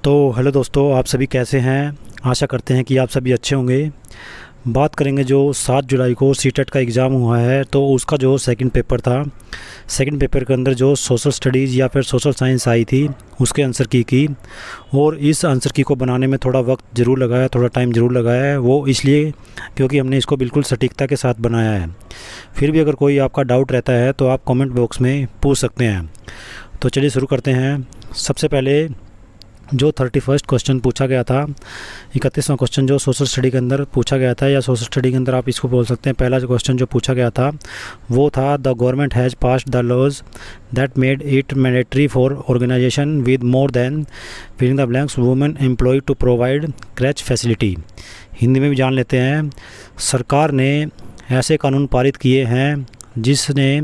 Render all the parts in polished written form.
तो हेलो दोस्तों, आप सभी कैसे हैं। आशा करते हैं कि आप सभी अच्छे होंगे। बात करेंगे जो 7 जुलाई को सीटेट का एग्ज़ाम हुआ है, तो उसका जो सेकंड पेपर था, सेकंड पेपर के अंदर जो सोशल स्टडीज़ या फिर सोशल साइंस आई थी, उसके आंसर की और इस आंसर की को बनाने में थोड़ा वक्त ज़रूर लगाया, थोड़ा टाइम ज़रूर लगाया है। वो इसलिए क्योंकि हमने इसको बिल्कुल सटीकता के साथ बनाया है। फिर भी अगर कोई आपका डाउट रहता है तो आप कमेंट बॉक्स में पूछ सकते हैं। तो चलिए शुरू करते हैं। सबसे पहले जो 31st क्वेश्चन पूछा गया था, 31वां क्वेश्चन जो सोशल स्टडी के अंदर पूछा गया था, या सोशल स्टडी के अंदर आप इसको बोल सकते हैं, पहला जो क्वेश्चन जो पूछा गया था वो था the government has passed the laws that made it mandatory for organisation with more than filling the blanks women employ to provide creche facility. Hindi में भी जान लेते हैं। सरकार ने ऐसे कानून पारित किए हैं जिसने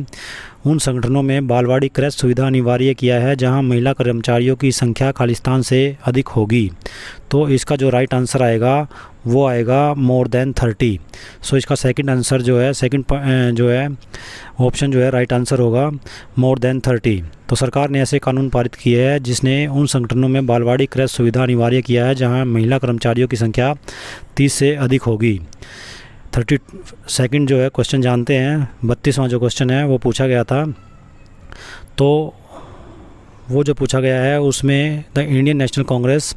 उन संगठनों में बालवाड़ी क्रैच सुविधा अनिवार्य किया है जहां महिला कर्मचारियों की संख्या खालिस्तान से अधिक होगी। तो इसका जो राइट आंसर आएगा वो आएगा मोर देन 30। सो इसका सेकंड आंसर जो है, जो है ऑप्शन जो है राइट आंसर होगा मोर देन 30। तो सरकार ने ऐसे कानून पारित किए हैं जिसने उन संगठनों में बालवाड़ी क्रैच सुविधा अनिवार्य किया है जहाँ महिला कर्मचारियों की संख्या 30 से अधिक होगी। 32nd जो है क्वेश्चन जानते हैं। 32वां जो क्वेश्चन है वो पूछा गया था, तो वो जो पूछा गया है उसमें the Indian National Congress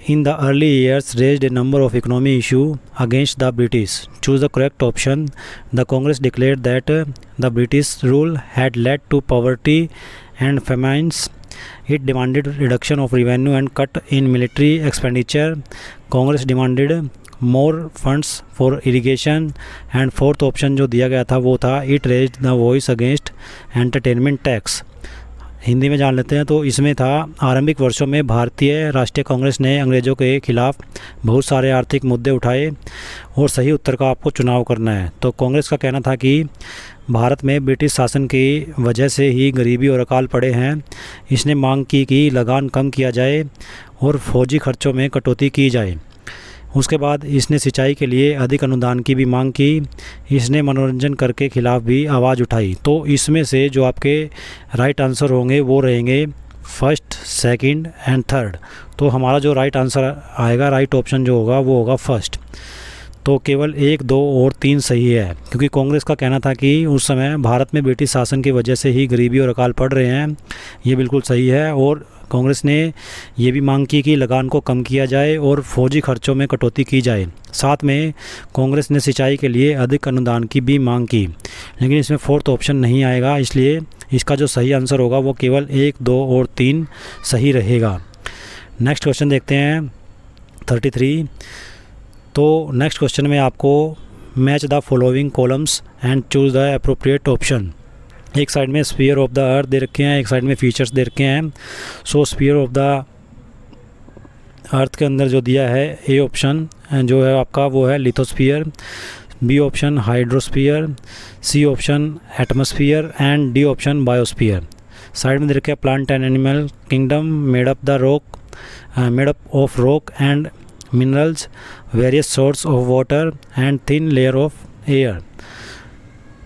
in the early years raised a number of economy issue against the British. Choose the correct option. The Congress declared that the British rule had led to poverty and famines. It demanded reduction of revenue and cut in military expenditure. Congress demanded more funds for irrigation. And fourth option जो दिया गया था वो था It raised the voice against entertainment tax. Hindi में जान लेते हैं। तो इसमें था आरंभिक वर्षों में भारतीय राष्ट्रीय कांग्रेस ने अंग्रेज़ों के खिलाफ बहुत सारे आर्थिक मुद्दे उठाए और सही उत्तर का आपको चुनाव करना है। तो कांग्रेस का कहना था कि भारत में ब्रिटिश शासन की वजह से ही गरीबी और अकाल पड़े हैं। इसने मांग की कि लगान कम किया जाए और फौजी खर्चों में कटौती की जाए। उसके बाद इसने सिंचाई के लिए अधिक अनुदान की भी मांग की। इसने मनोरंजन कर के खिलाफ भी आवाज़ उठाई। तो इसमें से जो आपके राइट आंसर होंगे वो रहेंगे फर्स्ट, सेकंड एंड थर्ड। तो हमारा जो राइट आंसर आएगा, राइट ऑप्शन जो होगा वो होगा फर्स्ट। तो केवल 1, 2 और 3 सही है, क्योंकि कांग्रेस का कहना था कि उस समय भारत में ब्रिटिश शासन की वजह से ही गरीबी और अकाल पड़ रहे हैं। ये बिल्कुल सही है। और कांग्रेस ने ये भी मांग की कि लगान को कम किया जाए और फौजी खर्चों में कटौती की जाए। साथ में कांग्रेस ने सिंचाई के लिए अधिक अनुदान की भी मांग की। लेकिन इसमें फोर्थ ऑप्शन नहीं आएगा, इसलिए इसका जो सही आंसर होगा वो केवल 1, 2 और 3 सही रहेगा। नेक्स्ट क्वेश्चन देखते हैं 33। तो नेक्स्ट क्वेश्चन में आपको match the following columns and choose the appropriate option. एक साइड में स्फीयर ऑफ द अर्थ दे रखे हैं, एक साइड में फीचर्स दे रखे हैं। सो स्फीयर ऑफ द अर्थ के अंदर जो दिया है ए ऑप्शन जो है आपका वो है lithosphere, B option hydrosphere, C option atmosphere and D option biosphere. Side में दे रखे हैं plant and animal kingdom made up of rock and minerals, various source of water and thin layer of air।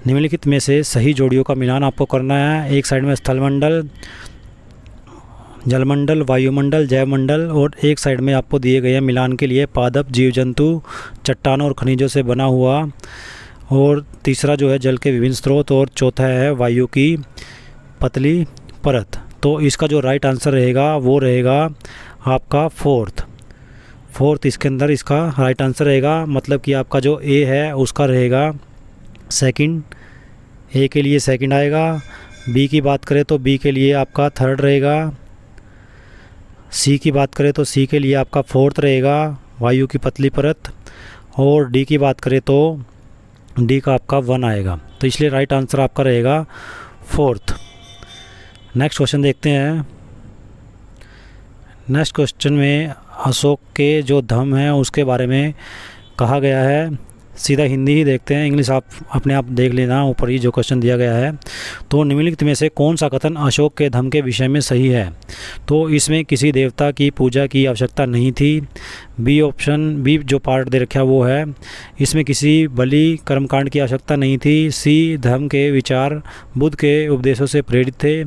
निम्नलिखित में से सही जोड़ियों का मिलान आपको करना है। एक साइड में स्थलमंडल, जलमंडल, वायुमंडल, जैवमंडल, और एक साइड में आपको दिए गए हैं मिलान के लिए पादप, जीव जंतु, चट्टानों और खनिजों से बना हुआ, और तीसरा जो है जल के विभिन्न स्रोत, और चौथा है वायु की पतली परत। तो इसका जो राइट आंसर रहेगा वो रहेगा आपका फोर्थ। इसके अंदर इसका राइट आंसर रहेगा, मतलब कि आपका जो ए है उसका रहेगा सेकंड, ए के लिए सेकंड आएगा। बी की बात करें तो बी के लिए आपका थर्ड रहेगा। सी की बात करें तो सी के लिए आपका फोर्थ रहेगा, वायु की पतली परत। और डी की बात करें तो डी का आपका 1 आएगा। तो इसलिए राइट आंसर आपका रहेगा फोर्थ। नेक्स्ट क्वेश्चन देखते हैं। नेक्स्ट क्वेश्चन में अशोक के जो धम्म हैं उसके बारे में कहा गया है। सीधा हिंदी ही देखते हैं, इंग्लिश आप अपने आप देख लेना, ऊपर ही जो क्वेश्चन दिया गया है। तो निम्नलिखित में से कौन सा कथन अशोक के धम्म के विषय में सही है। तो इसमें किसी देवता की पूजा की आवश्यकता नहीं थी। बी ऑप्शन, बी जो पार्ट दे रखा वो है, इसमें किसी बलि कर्मकांड की आवश्यकता नहीं थी। सी, धर्म के विचार बुद्ध के उपदेशों से प्रेरित थे।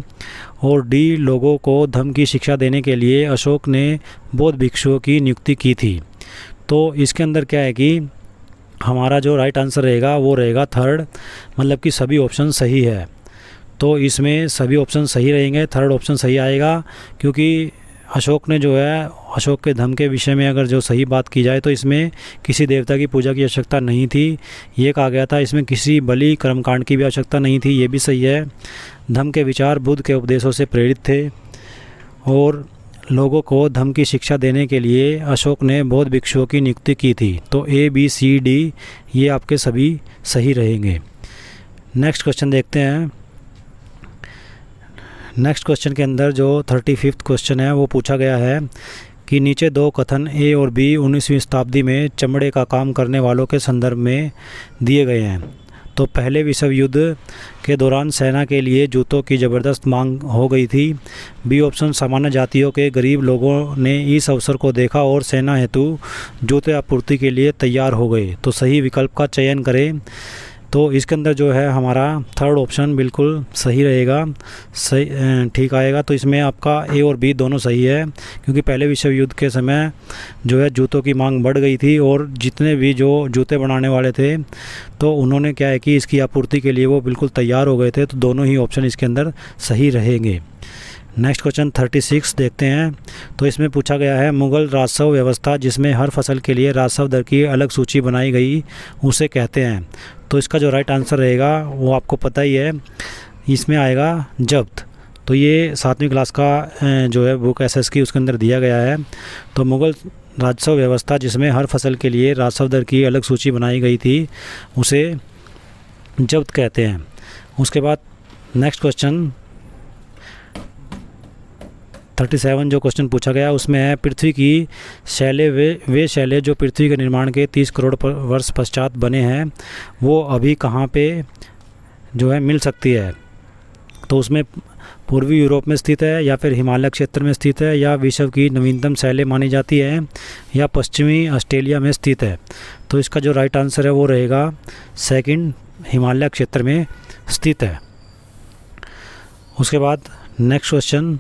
और डी, लोगों को धम्म की शिक्षा देने के लिए अशोक ने बौद्ध भिक्षुओं की नियुक्ति की थी। तो इसके अंदर क्या है कि हमारा जो राइट आंसर रहेगा वो रहेगा थर्ड, मतलब कि सभी ऑप्शन सही है। तो इसमें सभी ऑप्शन सही रहेंगे, थर्ड ऑप्शन सही आएगा, क्योंकि अशोक ने जो है अशोक के धम्म के विषय में अगर जो सही बात की जाए तो इसमें किसी देवता की पूजा की आवश्यकता नहीं थी, ये कहा गया था। इसमें किसी बलि कर्मकांड की भी आवश्यकता नहीं थी, ये भी सही है। धम्म के विचार बुद्ध के उपदेशों से प्रेरित थे और लोगों को धम्म की शिक्षा देने के लिए अशोक ने बौद्ध भिक्षुओं की नियुक्ति की थी। तो ए, बी, सी, डी ये आपके सभी सही रहेंगे। नेक्स्ट क्वेश्चन देखते हैं। नेक्स्ट क्वेश्चन के अंदर जो 35वां क्वेश्चन है वो पूछा गया है कि नीचे दो कथन ए और बी 19वीं शताब्दी में चमड़े का काम करने वालों के संदर्भ में दिए गए हैं। तो पहले विश्व युद्ध के दौरान सेना के लिए जूतों की ज़बरदस्त मांग हो गई थी। बी ऑप्शन, सामान्य जातियों के गरीब लोगों ने इस अवसर को देखा और सेना हेतु जूते आपूर्ति के लिए तैयार हो गए। तो सही विकल्प का चयन करें। तो इसके अंदर जो है हमारा थर्ड ऑप्शन बिल्कुल सही रहेगा, सही ठीक आएगा। तो इसमें आपका ए और बी दोनों सही है, क्योंकि पहले विश्व युद्ध के समय जो है जूतों की मांग बढ़ गई थी और जितने भी जो जूते बनाने वाले थे तो उन्होंने क्या है कि इसकी आपूर्ति के लिए वो बिल्कुल तैयार हो गए थे। तो दोनों ही ऑप्शन इसके अंदर सही रहेंगे। नेक्स्ट क्वेश्चन 36 देखते हैं। तो इसमें पूछा गया है मुगल राजस्व व्यवस्था जिसमें हर फसल के लिए राजस्व दर की अलग सूची बनाई गई उसे कहते हैं। तो इसका जो राइट आंसर रहेगा वो आपको पता ही है, इसमें आएगा जब्त। तो ये 7वीं क्लास का जो है बुक एसएस की उसके अंदर दिया गया है। तो मुगल राजस्व व्यवस्था जिसमें हर फसल के लिए राजस्व दर की अलग सूची बनाई गई थी उसे जब्त कहते हैं। उसके बाद नेक्स्ट क्वेश्चन 37 जो क्वेश्चन पूछा गया उसमें है पृथ्वी की शैलें वे शैलें जो पृथ्वी के निर्माण के 30 करोड़ वर्ष पश्चात बने हैं वो अभी कहाँ पे जो है मिल सकती है। तो उसमें पूर्वी यूरोप में स्थित है या फिर हिमालय क्षेत्र में स्थित है या विश्व की नवीनतम शैलें मानी जाती है या पश्चिमी ऑस्ट्रेलिया में स्थित है। तो इसका जो राइट आंसर है वो रहेगा सेकंड, हिमालय क्षेत्र में स्थित है। उसके बाद नेक्स्ट क्वेश्चन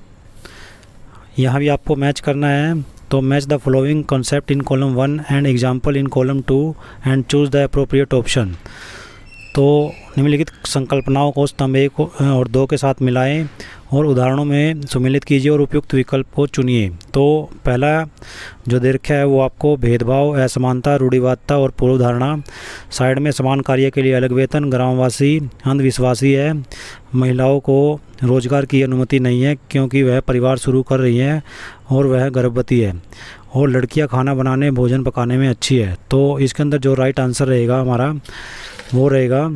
यहाँ भी आपको मैच करना है। तो match the following concept in column 1 and example in column 2 and choose the appropriate option. तो निम्नलिखित संकल्पनाओं को स्तंभ 1 और 2 के साथ मिलाएं और उदाहरणों में सम्मिलित कीजिए और उपयुक्त विकल्प को चुनिए। तो पहला जो दे रखा है वो आपको भेदभाव, असमानता, रूढ़िवादिता और पूर्व धारणा। साइड में समान कार्य के लिए अलग वेतन, ग्रामवासी अंधविश्वासी है, महिलाओं को रोजगार की अनुमति नहीं है क्योंकि वह परिवार शुरू कर रही हैं और वह गर्भवती है, और लड़कियां खाना बनाने भोजन पकाने में अच्छी है। तो इसके अंदर जो राइट आंसर रहेगा हमारा वो रहेगा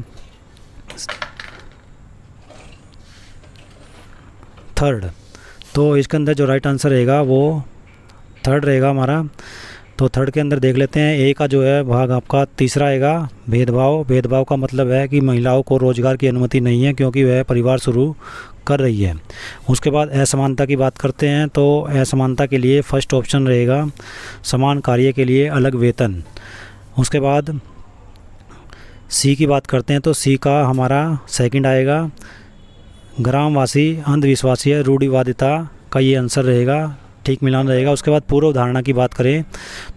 थर्ड। तो इसके अंदर जो राइट आंसर रहेगा वो थर्ड रहेगा हमारा। तो थर्ड के अंदर देख लेते हैं। ए का जो है भाग आपका तीसरा आएगा भेदभाव। भेदभाव का मतलब है कि महिलाओं को रोजगार की अनुमति नहीं है क्योंकि वह परिवार शुरू कर रही है। उसके बाद असमानता की बात करते हैं। तो असमानता के लिए फर्स्ट ऑप्शन रहेगा समान कार्य के लिए अलग वेतन। उसके बाद सी की बात करते हैं। तो सी का हमारा सेकंड आएगा ग्रामवासी अंधविश्वासी है, रूढ़िवादिता का ये आंसर रहेगा, ठीक मिलान रहेगा। उसके बाद पूर्व धारणा की बात करें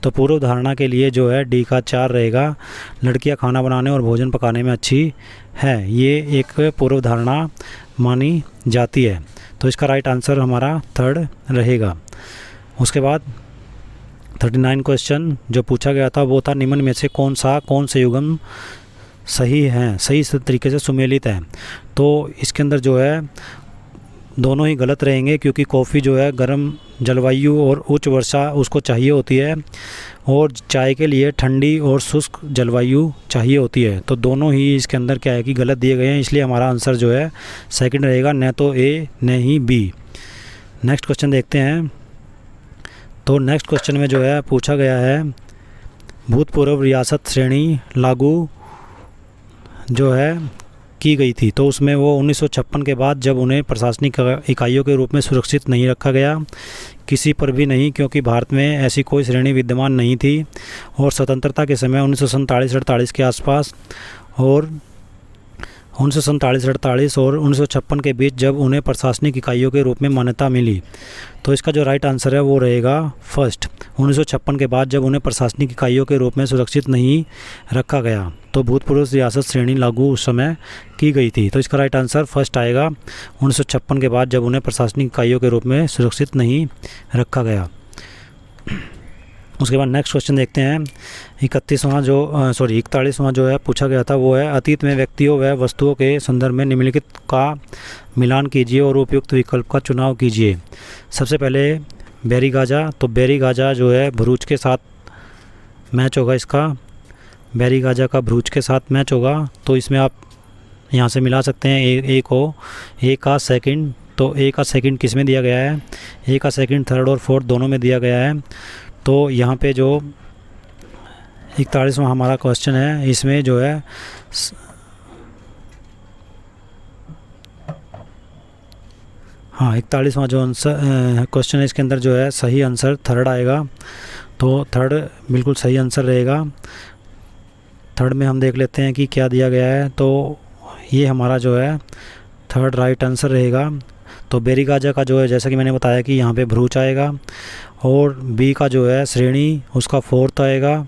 तो पूर्व धारणा के लिए जो है डी का 4 रहेगा, लड़कियां खाना बनाने और भोजन पकाने में अच्छी है, ये एक पूर्व धारणा मानी जाती है। तो इसका राइट आंसर हमारा थर्ड रहेगा। उसके बाद 39 क्वेश्चन जो पूछा गया था वो था निम्न में से कौन से युग्म सही हैं, सही तरीके से सुमेलित हैं। तो इसके अंदर जो है दोनों ही गलत रहेंगे क्योंकि कॉफ़ी जो है गर्म जलवायु और उच्च वर्षा उसको चाहिए होती है और चाय के लिए ठंडी और शुष्क जलवायु चाहिए होती है। तो दोनों ही इसके अंदर क्या है कि गलत दिए गए हैं, इसलिए हमारा आंसर जो है सेकंड रहेगा, न तो ए न ही बी। नेक्स्ट क्वेश्चन देखते हैं। तो नेक्स्ट क्वेश्चन में जो है पूछा गया है भूतपूर्व रियासत श्रेणी लागू जो है की गई थी। तो उसमें वो 1956 के बाद जब उन्हें प्रशासनिक इकाइयों के रूप में सुरक्षित नहीं रखा गया, किसी पर भी नहीं क्योंकि भारत में ऐसी कोई श्रेणी विद्यमान नहीं थी, और स्वतंत्रता के समय 1947-48 के आसपास और 1947-48 और 1956 के बीच, जब उन्हें प्रशासनिक इकाइयों के रूप में मान्यता मिली। तो इसका जो राइट आंसर है वो रहेगा फर्स्ट, 1956 के बाद जब उन्हें प्रशासनिक इकाइयों के रूप में सुरक्षित नहीं रखा गया। तो भूतपूर्व रियासत श्रेणी लागू उस समय की गई थी। तो इसका राइट आंसर फर्स्ट आएगा, 1956 के बाद जब उन्हें प्रशासनिक इकाइयों के रूप में सुरक्षित नहीं रखा गया। उसके बाद नेक्स्ट क्वेश्चन देखते हैं। 41वां जो है पूछा गया था वो है, अतीत में व्यक्तियों व वस्तुओं के संदर्भ में निम्नलिखित का मिलान कीजिए और उपयुक्त विकल्प का चुनाव कीजिए। सबसे पहले बैरीगाजा, तो बैरीगाजा जो है भरूच के साथ मैच होगा, इसका बैरीगाजा का भरूच के साथ मैच होगा। तो इसमें आप यहाँ से मिला सकते हैं ए का सेकंड। तो ए का सेकंड किस में दिया गया है, ए का सेकंड थर्ड और फोर्थ दोनों में दिया गया है। तो यहाँ पे जो 41वां हमारा क्वेश्चन है, इसमें जो है हाँ 41वां जो आंसर क्वेश्चन है इसके अंदर जो है सही आंसर थर्ड आएगा। तो थर्ड बिल्कुल सही आंसर रहेगा। थर्ड में हम देख लेते हैं कि क्या दिया गया है। तो ये हमारा जो है थर्ड राइट आंसर रहेगा। तो बैरीगाजा का जो है जैसा कि मैंने बताया कि यहाँ पे भरूच आएगा, और बी का जो है श्रेणी उसका फोर्थ आएगा,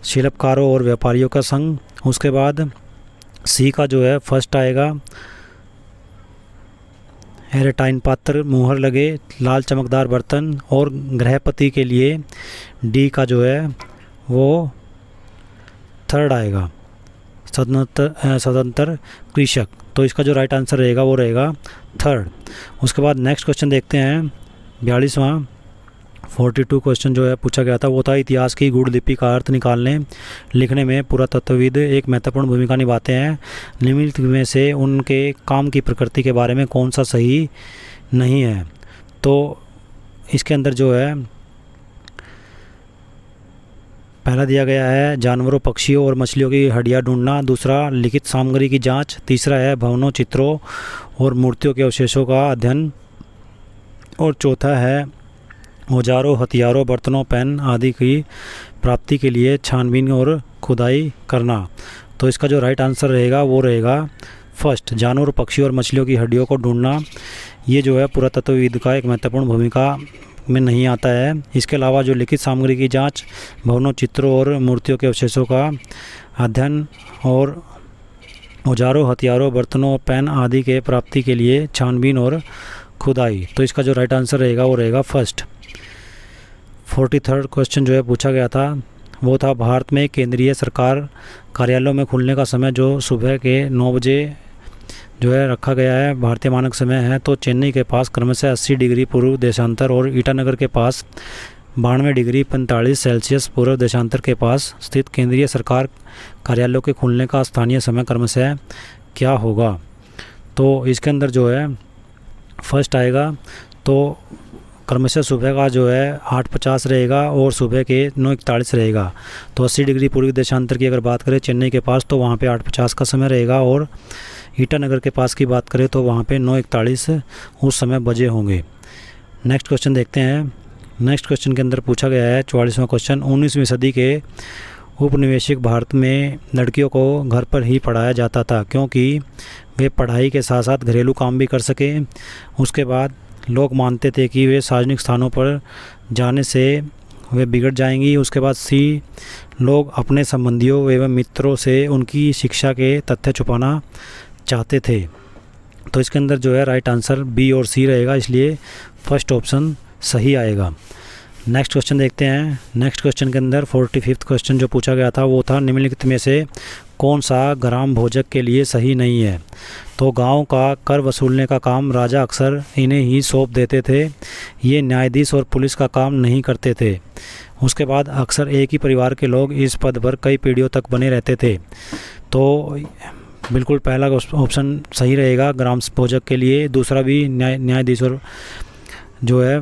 शिल्पकारों और व्यापारियों का संघ। उसके बाद सी का जो है फर्स्ट आएगा, एरेटाइन पात्र, मुहर लगे, लाल चमकदार बर्तन और गृहपति के लिए डी का जो है वो थर्ड आएगा, स्वतंत्र कृषक। तो इसका जो राइट आंसर रहेगा वो रहेगा थर्ड। उसके बाद नेक्स्ट क्वेश्चन देखते हैं 42वां 42 क्वेश्चन जो है पूछा गया था वो था, इतिहास की गूढ़ लिपि का अर्थ निकालने लिखने में पुरातत्वविद एक महत्वपूर्ण भूमिका निभाते हैं। निम्नलिखित में से उनके काम की प्रकृति के बारे में कौन सा सही नहीं है। तो इसके अंदर जो है पहला दिया गया है जानवरों, पक्षियों और मछलियों की हड्डियाँ ढूंढना। दूसरा लिखित सामग्री की जांच। तीसरा है भवनों, चित्रों और मूर्तियों के अवशेषों का अध्ययन। और चौथा है औजारों, हथियारों, बर्तनों, पेन आदि की प्राप्ति के लिए छानबीन और खुदाई करना। तो इसका जो राइट आंसर रहेगा वो रहेगा फर्स्ट, जानवरों, पक्षियों और मछलियों की हड्डियों को ढूंढना। ये जो है पुरातत्वविद का एक महत्वपूर्ण भूमिका में नहीं आता है। इसके अलावा जो लिखित सामग्री की जांच, भवनों, चित्रों और मूर्तियों के अवशेषों का अध्ययन और औजारों, हथियारों, बर्तनों, पेन आदि के प्राप्ति के लिए छानबीन और खुदाई। तो इसका जो राइट आंसर रहेगा वो रहेगा फर्स्ट। 43rd क्वेश्चन जो है पूछा गया था वो था, भारत में केंद्रीय सरकार कार्यालयों में खुलने का समय जो सुबह के 9 बजे जो है रखा गया है, भारतीय मानक समय है। तो चेन्नई के पास क्रमशः 80 डिग्री पूर्व देशांतर और ईटानगर के पास 92 डिग्री 45 सेल्सियस पूर्व देशांतर के पास स्थित केंद्रीय सरकार कार्यालयों के खुलने का स्थानीय समय क्रमशः क्या होगा। तो इसके अंदर जो है फर्स्ट आएगा। तो क्रमशः सुबह का जो है 8:50 रहेगा और सुबह के 9:41 रहेगा। तो 80 डिग्री पूर्वी देशांतर की अगर बात करें चेन्नई के पास तो वहाँ पे 8:50 का समय रहेगा, और ईटानगर के पास की बात करें तो वहाँ पे 9:41 उस समय बजे होंगे। नेक्स्ट क्वेश्चन देखते हैं। नेक्स्ट क्वेश्चन के अंदर पूछा गया है 44वां क्वेश्चन, 19वीं सदी के उपनिवेशिक भारत में लड़कियों को घर पर ही पढ़ाया जाता था क्योंकि वे पढ़ाई के साथ साथ घरेलू काम भी कर सकें। उसके बाद लोग मानते थे कि वे सार्वजनिक स्थानों पर जाने से वे बिगड़ जाएंगी। उसके बाद सी, लोग अपने संबंधियों एवं मित्रों से उनकी शिक्षा के तथ्य छुपाना चाहते थे। तो इसके अंदर जो है राइट आंसर बी और सी रहेगा, इसलिए फर्स्ट ऑप्शन सही आएगा। नेक्स्ट क्वेश्चन देखते हैं। नेक्स्ट क्वेश्चन के अंदर 45th क्वेश्चन जो पूछा गया था वो था, निम्नलिखित में से कौन सा ग्राम भोजक के लिए सही नहीं है। तो गांव का कर वसूलने का काम राजा अक्सर इन्हें ही सौंप देते थे। ये न्यायाधीश और पुलिस का काम नहीं करते थे। उसके बाद अक्सर एक ही परिवार के लोग इस पद पर कई पीढ़ियों तक बने रहते थे। तो बिल्कुल पहला ऑप्शन सही रहेगा ग्राम भोजक के लिए। दूसरा भी न्यायाधीश और जो है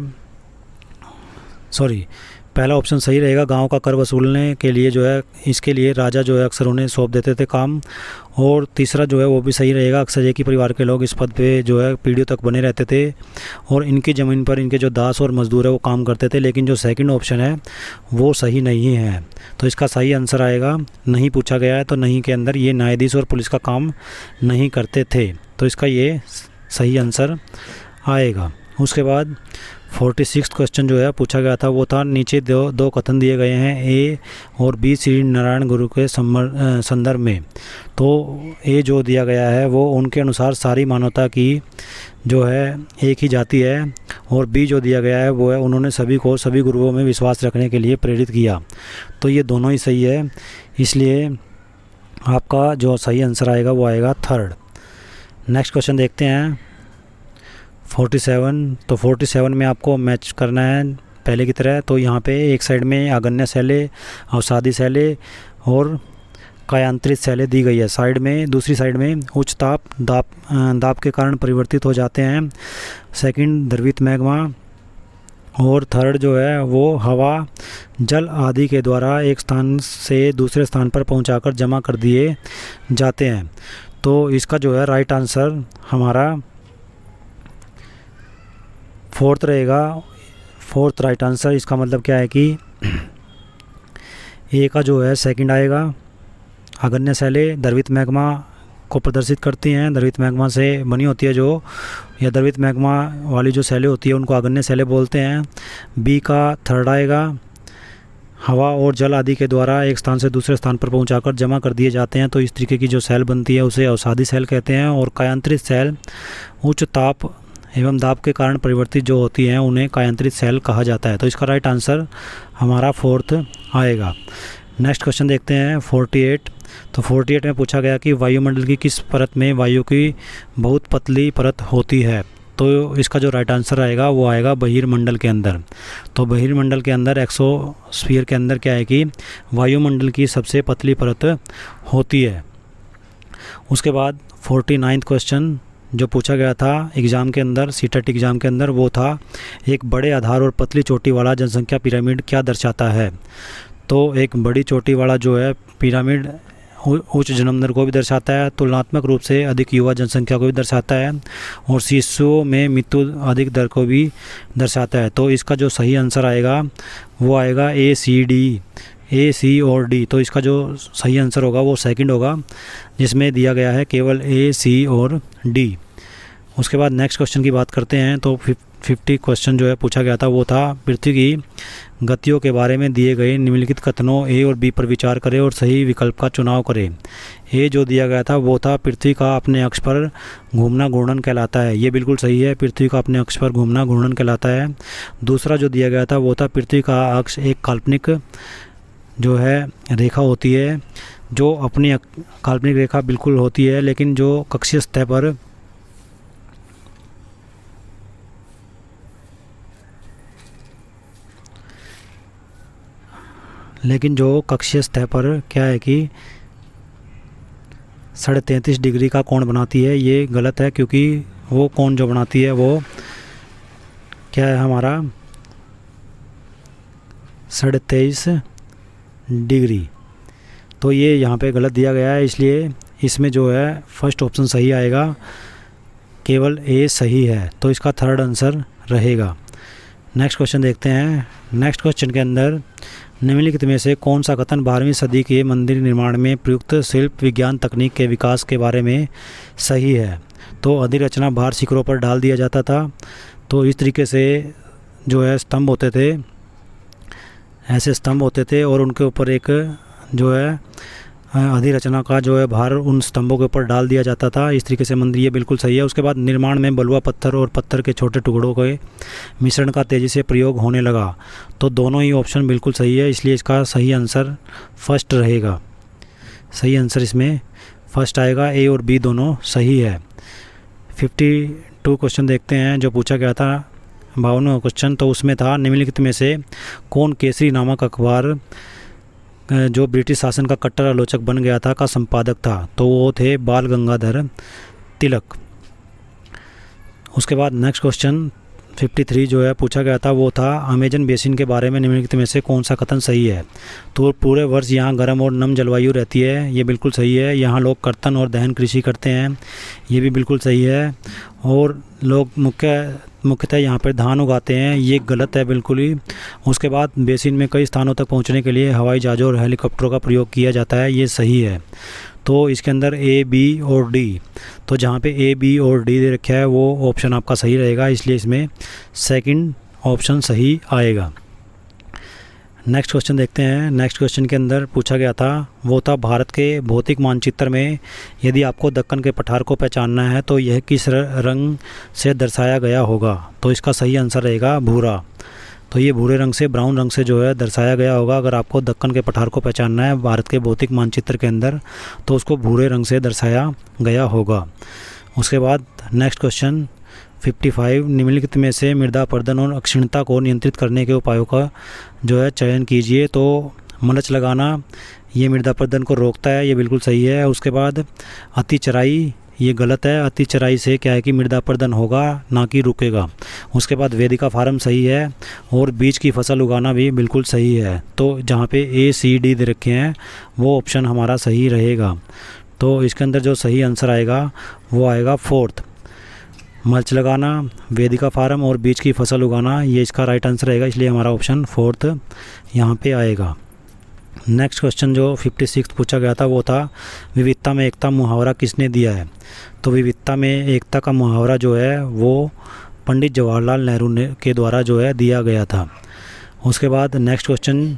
पहला ऑप्शन सही रहेगा, गांव का कर वसूलने के लिए जो है इसके लिए राजा जो है अक्सर उन्हें सौंप देते थे काम। और तीसरा जो है वो भी सही रहेगा, अक्सर एक ही परिवार के लोग इस पद पे जो है पीढ़ियों तक बने रहते थे और इनकी ज़मीन पर इनके जो दास और मज़दूर है वो काम करते थे। लेकिन जो सेकंड ऑप्शन है वो सही नहीं है। तो इसका सही आंसर आएगा, नहीं पूछा गया है तो नहीं के अंदर ये न्यायाधीश और पुलिस का काम नहीं करते थे, तो इसका ये सही आंसर आएगा। उसके बाद 46 क्वेश्चन जो है पूछा गया था वो था, नीचे दो कथन दिए गए हैं ए और बी श्री नारायण गुरु के संदर्भ में। तो ए जो दिया गया है वो उनके अनुसार सारी मानवता की जो है एक ही जाति है, और बी जो दिया गया है वो है उन्होंने सभी को सभी गुरुओं में विश्वास रखने के लिए प्रेरित किया। तो ये दोनों ही सही है, इसलिए आपका जो सही आंसर आएगा वो आएगा थर्ड। नेक्स्ट क्वेश्चन देखते हैं 47। तो 47 में आपको मैच करना है पहले की तरह। तो यहाँ पे एक साइड में आगन्य शैले, अवसादी शैले और कायांतरित शैले दी गई है साइड में। दूसरी साइड में उच्च ताप दाब के कारण परिवर्तित हो जाते हैं। सेकंड द्रवित मैग्मा, और थर्ड जो है वो हवा जल आदि के द्वारा एक स्थान से दूसरे स्थान पर पहुंचाकर जमा कर दिए जाते हैं। तो इसका जो है राइट आंसर हमारा फोर्थ रहेगा, फोर्थ राइट आंसर। इसका मतलब क्या है कि ए का जो है सेकंड आएगा। आगन्य शैले द्रवित मैग्मा को प्रदर्शित करती हैं, द्रवित मैग्मा से बनी होती है जो, या द्रवित मैग्मा वाली जो शैले होती है उनको आगन्य शैले बोलते हैं। बी का थर्ड आएगा, हवा और जल आदि के द्वारा एक स्थान से दूसरे स्थान पर पहुंचाकर जमा कर दिए जाते हैं। तो इस तरीके की जो सेल बनती है उसे अवसादी सेल कहते हैं। और कायांतरित सेल उच्च ताप एवं दाब के कारण परिवर्तित जो होती हैं उन्हें कायांतरित सेल कहा जाता है। तो इसका राइट आंसर हमारा फोर्थ आएगा। नेक्स्ट क्वेश्चन देखते हैं 48। तो 48 में पूछा गया कि वायुमंडल की किस परत में वायु की बहुत पतली परत होती है। तो इसका जो राइट आंसर आएगा वो आएगा बहिर्मंडल के अंदर। तो बहिर्मंडल के अंदर एक्सोस्फीयर के अंदर क्या है कि वायुमंडल की सबसे पतली परत होती है। उसके बाद 49 क्वेश्चन जो पूछा गया था एग्ज़ाम के अंदर, सीटेट एग्ज़ाम के अंदर, वो था एक बड़े आधार और पतली चोटी वाला जनसंख्या पिरामिड क्या दर्शाता है। तो एक बड़ी चोटी वाला जो है पिरामिड उच्च जन्म दर को भी दर्शाता है, तुलनात्मक रूप से अधिक युवा जनसंख्या को भी दर्शाता है, और शिशुओं में मृत्यु अधिक दर को भी दर्शाता है। तो इसका जो सही आंसर आएगा वो आएगा ए सी और डी। तो इसका जो सही आंसर होगा वो सेकंड होगा, जिसमें दिया गया है केवल ए, सी और डी। उसके बाद नेक्स्ट क्वेश्चन की बात करते हैं। तो 50 क्वेश्चन जो है पूछा गया था वो था पृथ्वी की गतियों के बारे में दिए गए निम्नलिखित कथनों ए और बी पर विचार करें और सही विकल्प का चुनाव करें। ए जो दिया गया था वो था पृथ्वी का अपने अक्ष पर घूमना घूर्णन कहलाता है। ये बिल्कुल सही है, पृथ्वी का अपने अक्ष पर घूमना घूर्णन कहलाता है। दूसरा जो दिया गया था वो था पृथ्वी का अक्ष एक काल्पनिक जो है रेखा होती है, जो अपनी काल्पनिक रेखा बिल्कुल होती है, लेकिन जो कक्षीय सतह पर क्या है कि 33.5 डिग्री का कोण बनाती है। ये गलत है, क्योंकि वो कोण जो बनाती है वो क्या है हमारा 23.5 डिग्री। तो ये यहाँ पे गलत दिया गया है, इसलिए इसमें जो है फर्स्ट ऑप्शन सही आएगा, केवल ए सही है। तो इसका थर्ड आंसर रहेगा। नेक्स्ट क्वेश्चन देखते हैं। नेक्स्ट क्वेश्चन के अंदर निम्नलिखित में से कौन सा कथन 12वीं सदी के मंदिर निर्माण में प्रयुक्त शिल्प विज्ञान तकनीक के विकास के बारे में सही है। तो अधिरचना भार शिखरों पर डाल दिया जाता था। तो इस तरीके से जो है स्तंभ होते थे, ऐसे स्तंभ होते थे, और उनके ऊपर एक जो है अधिरचना का जो है भार उन स्तंभों के ऊपर डाल दिया जाता था। इस तरीके से मंदिर, ये बिल्कुल सही है। उसके बाद निर्माण में बलुआ पत्थर और पत्थर के छोटे टुकड़ों के मिश्रण का तेज़ी से प्रयोग होने लगा। तो दोनों ही ऑप्शन बिल्कुल सही है, इसलिए इसका सही आंसर फर्स्ट रहेगा। सही आंसर इसमें फर्स्ट आएगा, ए और बी दोनों सही है। 52 क्वेश्चन देखते हैं जो पूछा गया था 52वां क्वेश्चन। तो उसमें था निम्नलिखित में से कौन केसरी नामक अखबार जो ब्रिटिश शासन का कट्टर आलोचक बन गया था का संपादक था। तो वो थे बाल गंगाधर तिलक। उसके बाद नेक्स्ट क्वेश्चन 53 जो है पूछा गया था वो था अमेजन बेसिन के बारे में निम्नलिखित में से कौन सा कथन सही है। तो पूरे वर्ष यहाँ गर्म और नम जलवायु रहती है, ये बिल्कुल सही है। यहाँ लोग कर्तन और दहन कृषि करते हैं, ये भी बिल्कुल सही है। और लोग मुख्यतः यहाँ पर धान उगाते हैं, ये गलत है बिल्कुल ही। उसके बाद बेसिन में कई स्थानों तक पहुँचने के लिए हवाई जहाज़ों और हेलीकॉप्टरों का प्रयोग किया जाता है, ये सही है। तो इसके अंदर ए, बी और डी, तो जहाँ पे ए, बी और डी दे रखा है वो ऑप्शन आपका सही रहेगा, इसलिए इसमें सेकंड ऑप्शन सही आएगा। नेक्स्ट क्वेश्चन देखते हैं। नेक्स्ट क्वेश्चन के अंदर पूछा गया था वो था भारत के भौतिक मानचित्र में यदि आपको दक्कन के पठार को पहचानना है तो यह किस रंग से दर्शाया गया होगा। तो इसका सही आंसर रहेगा भूरा। तो ये भूरे रंग से, ब्राउन रंग से जो है दर्शाया गया होगा। अगर आपको दक्कन के पठार को पहचानना है भारत के भौतिक मानचित्र के अंदर तो उसको भूरे रंग से दर्शाया गया होगा। उसके बाद नेक्स्ट क्वेश्चन 55, निम्नलिखित में से मृदा अपरदन और अक्षीणता को नियंत्रित करने के उपायों का जो है चयन कीजिए। तो मल्च लगाना ये मृदा अपरदन को रोकता है, ये बिल्कुल सही है। उसके बाद अति चराई, ये गलत है। अति चराई से क्या है कि मृदा अपरदन होगा ना कि रुकेगा। उसके बाद वेदिका फार्म सही है और बीज की फसल उगाना भी बिल्कुल सही है। तो जहाँ पे ए, सी, डी दे रखे हैं वो ऑप्शन हमारा सही रहेगा। तो इसके अंदर जो सही आंसर आएगा वो आएगा फोर्थ, मल्च लगाना, वेदिका फार्म और बीज की फसल उगाना, ये इसका राइट आंसर रहेगा, इसलिए हमारा ऑप्शन फोर्थ यहाँ पे आएगा। नेक्स्ट क्वेश्चन जो 56 पूछा गया था वो था विविधता में एकता मुहावरा किसने दिया है। तो विविधता में एकता का मुहावरा जो है वो पंडित जवाहरलाल नेहरू के द्वारा जो है दिया गया था। उसके बाद नेक्स्ट क्वेश्चन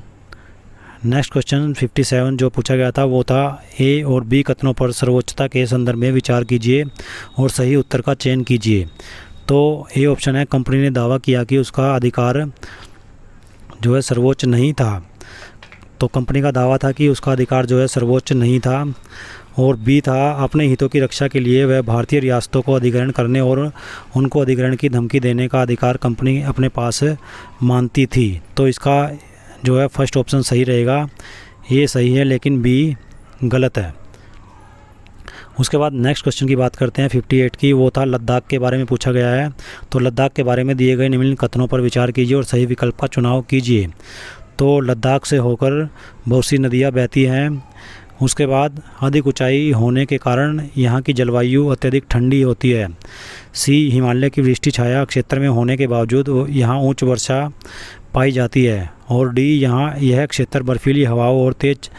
57 जो पूछा गया था वो था ए और बी कथनों पर सर्वोच्चता के संदर्भ में विचार कीजिए और सही उत्तर का चयन कीजिए। तो ए ऑप्शन है कंपनी ने दावा किया कि उसका अधिकार जो है सर्वोच्च नहीं था। तो कंपनी का दावा था कि उसका अधिकार जो है सर्वोच्च नहीं था। और बी था अपने हितों की रक्षा के लिए वह भारतीय रियासतों को अधिग्रहण करने और उनको अधिग्रहण की धमकी देने का अधिकार कंपनी अपने पास मानती थी। तो इसका जो है फर्स्ट ऑप्शन सही रहेगा, ये सही है लेकिन बी गलत है। उसके बाद नेक्स्ट क्वेश्चन की बात करते हैं 58 की, वो था लद्दाख के बारे में पूछा गया है। तो लद्दाख के बारे में दिए गए निम्नलिखित कथनों पर विचार कीजिए और सही विकल्प का चुनाव कीजिए। तो लद्दाख से होकर बहुत सी नदियाँ बहती हैं। उसके बाद अधिक ऊंचाई होने के कारण यहाँ की जलवायु अत्यधिक ठंडी होती है। सी, हिमालय की वृष्टि छाया क्षेत्र में होने के बावजूद यहाँ उच्च वर्षा पाई जाती है। और डी, यहाँ यह क्षेत्र बर्फीली हवाओं और तेज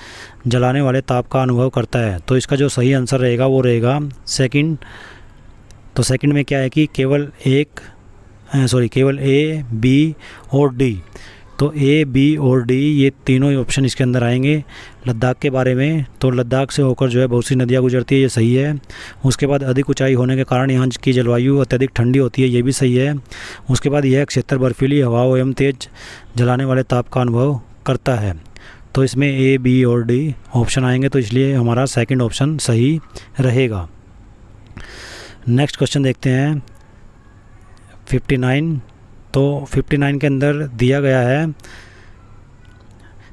जलाने वाले ताप का अनुभव करता है। तो इसका जो सही आंसर रहेगा वो रहेगा सेकंड। तो सेकंड में क्या है कि केवल ए, बी और डी। तो ए, बी और डी ये तीनों ही ऑप्शन इसके अंदर आएंगे लद्दाख के बारे में। तो लद्दाख से होकर जो है बहुत सी नदियाँ गुजरती है, ये सही है। उसके बाद अधिक ऊंचाई होने के कारण यहाँ की जलवायु अत्यधिक ठंडी होती है, ये भी सही है। उसके बाद यह क्षेत्र बर्फीली हवाओं एवं तेज जलाने वाले ताप का अनुभव करता है। तो इसमें ए, बी और डी ऑप्शन आएंगे, तो इसलिए हमारा सेकंड ऑप्शन सही रहेगा। नेक्स्ट क्वेश्चन देखते हैं 59। तो 59 के अंदर दिया गया है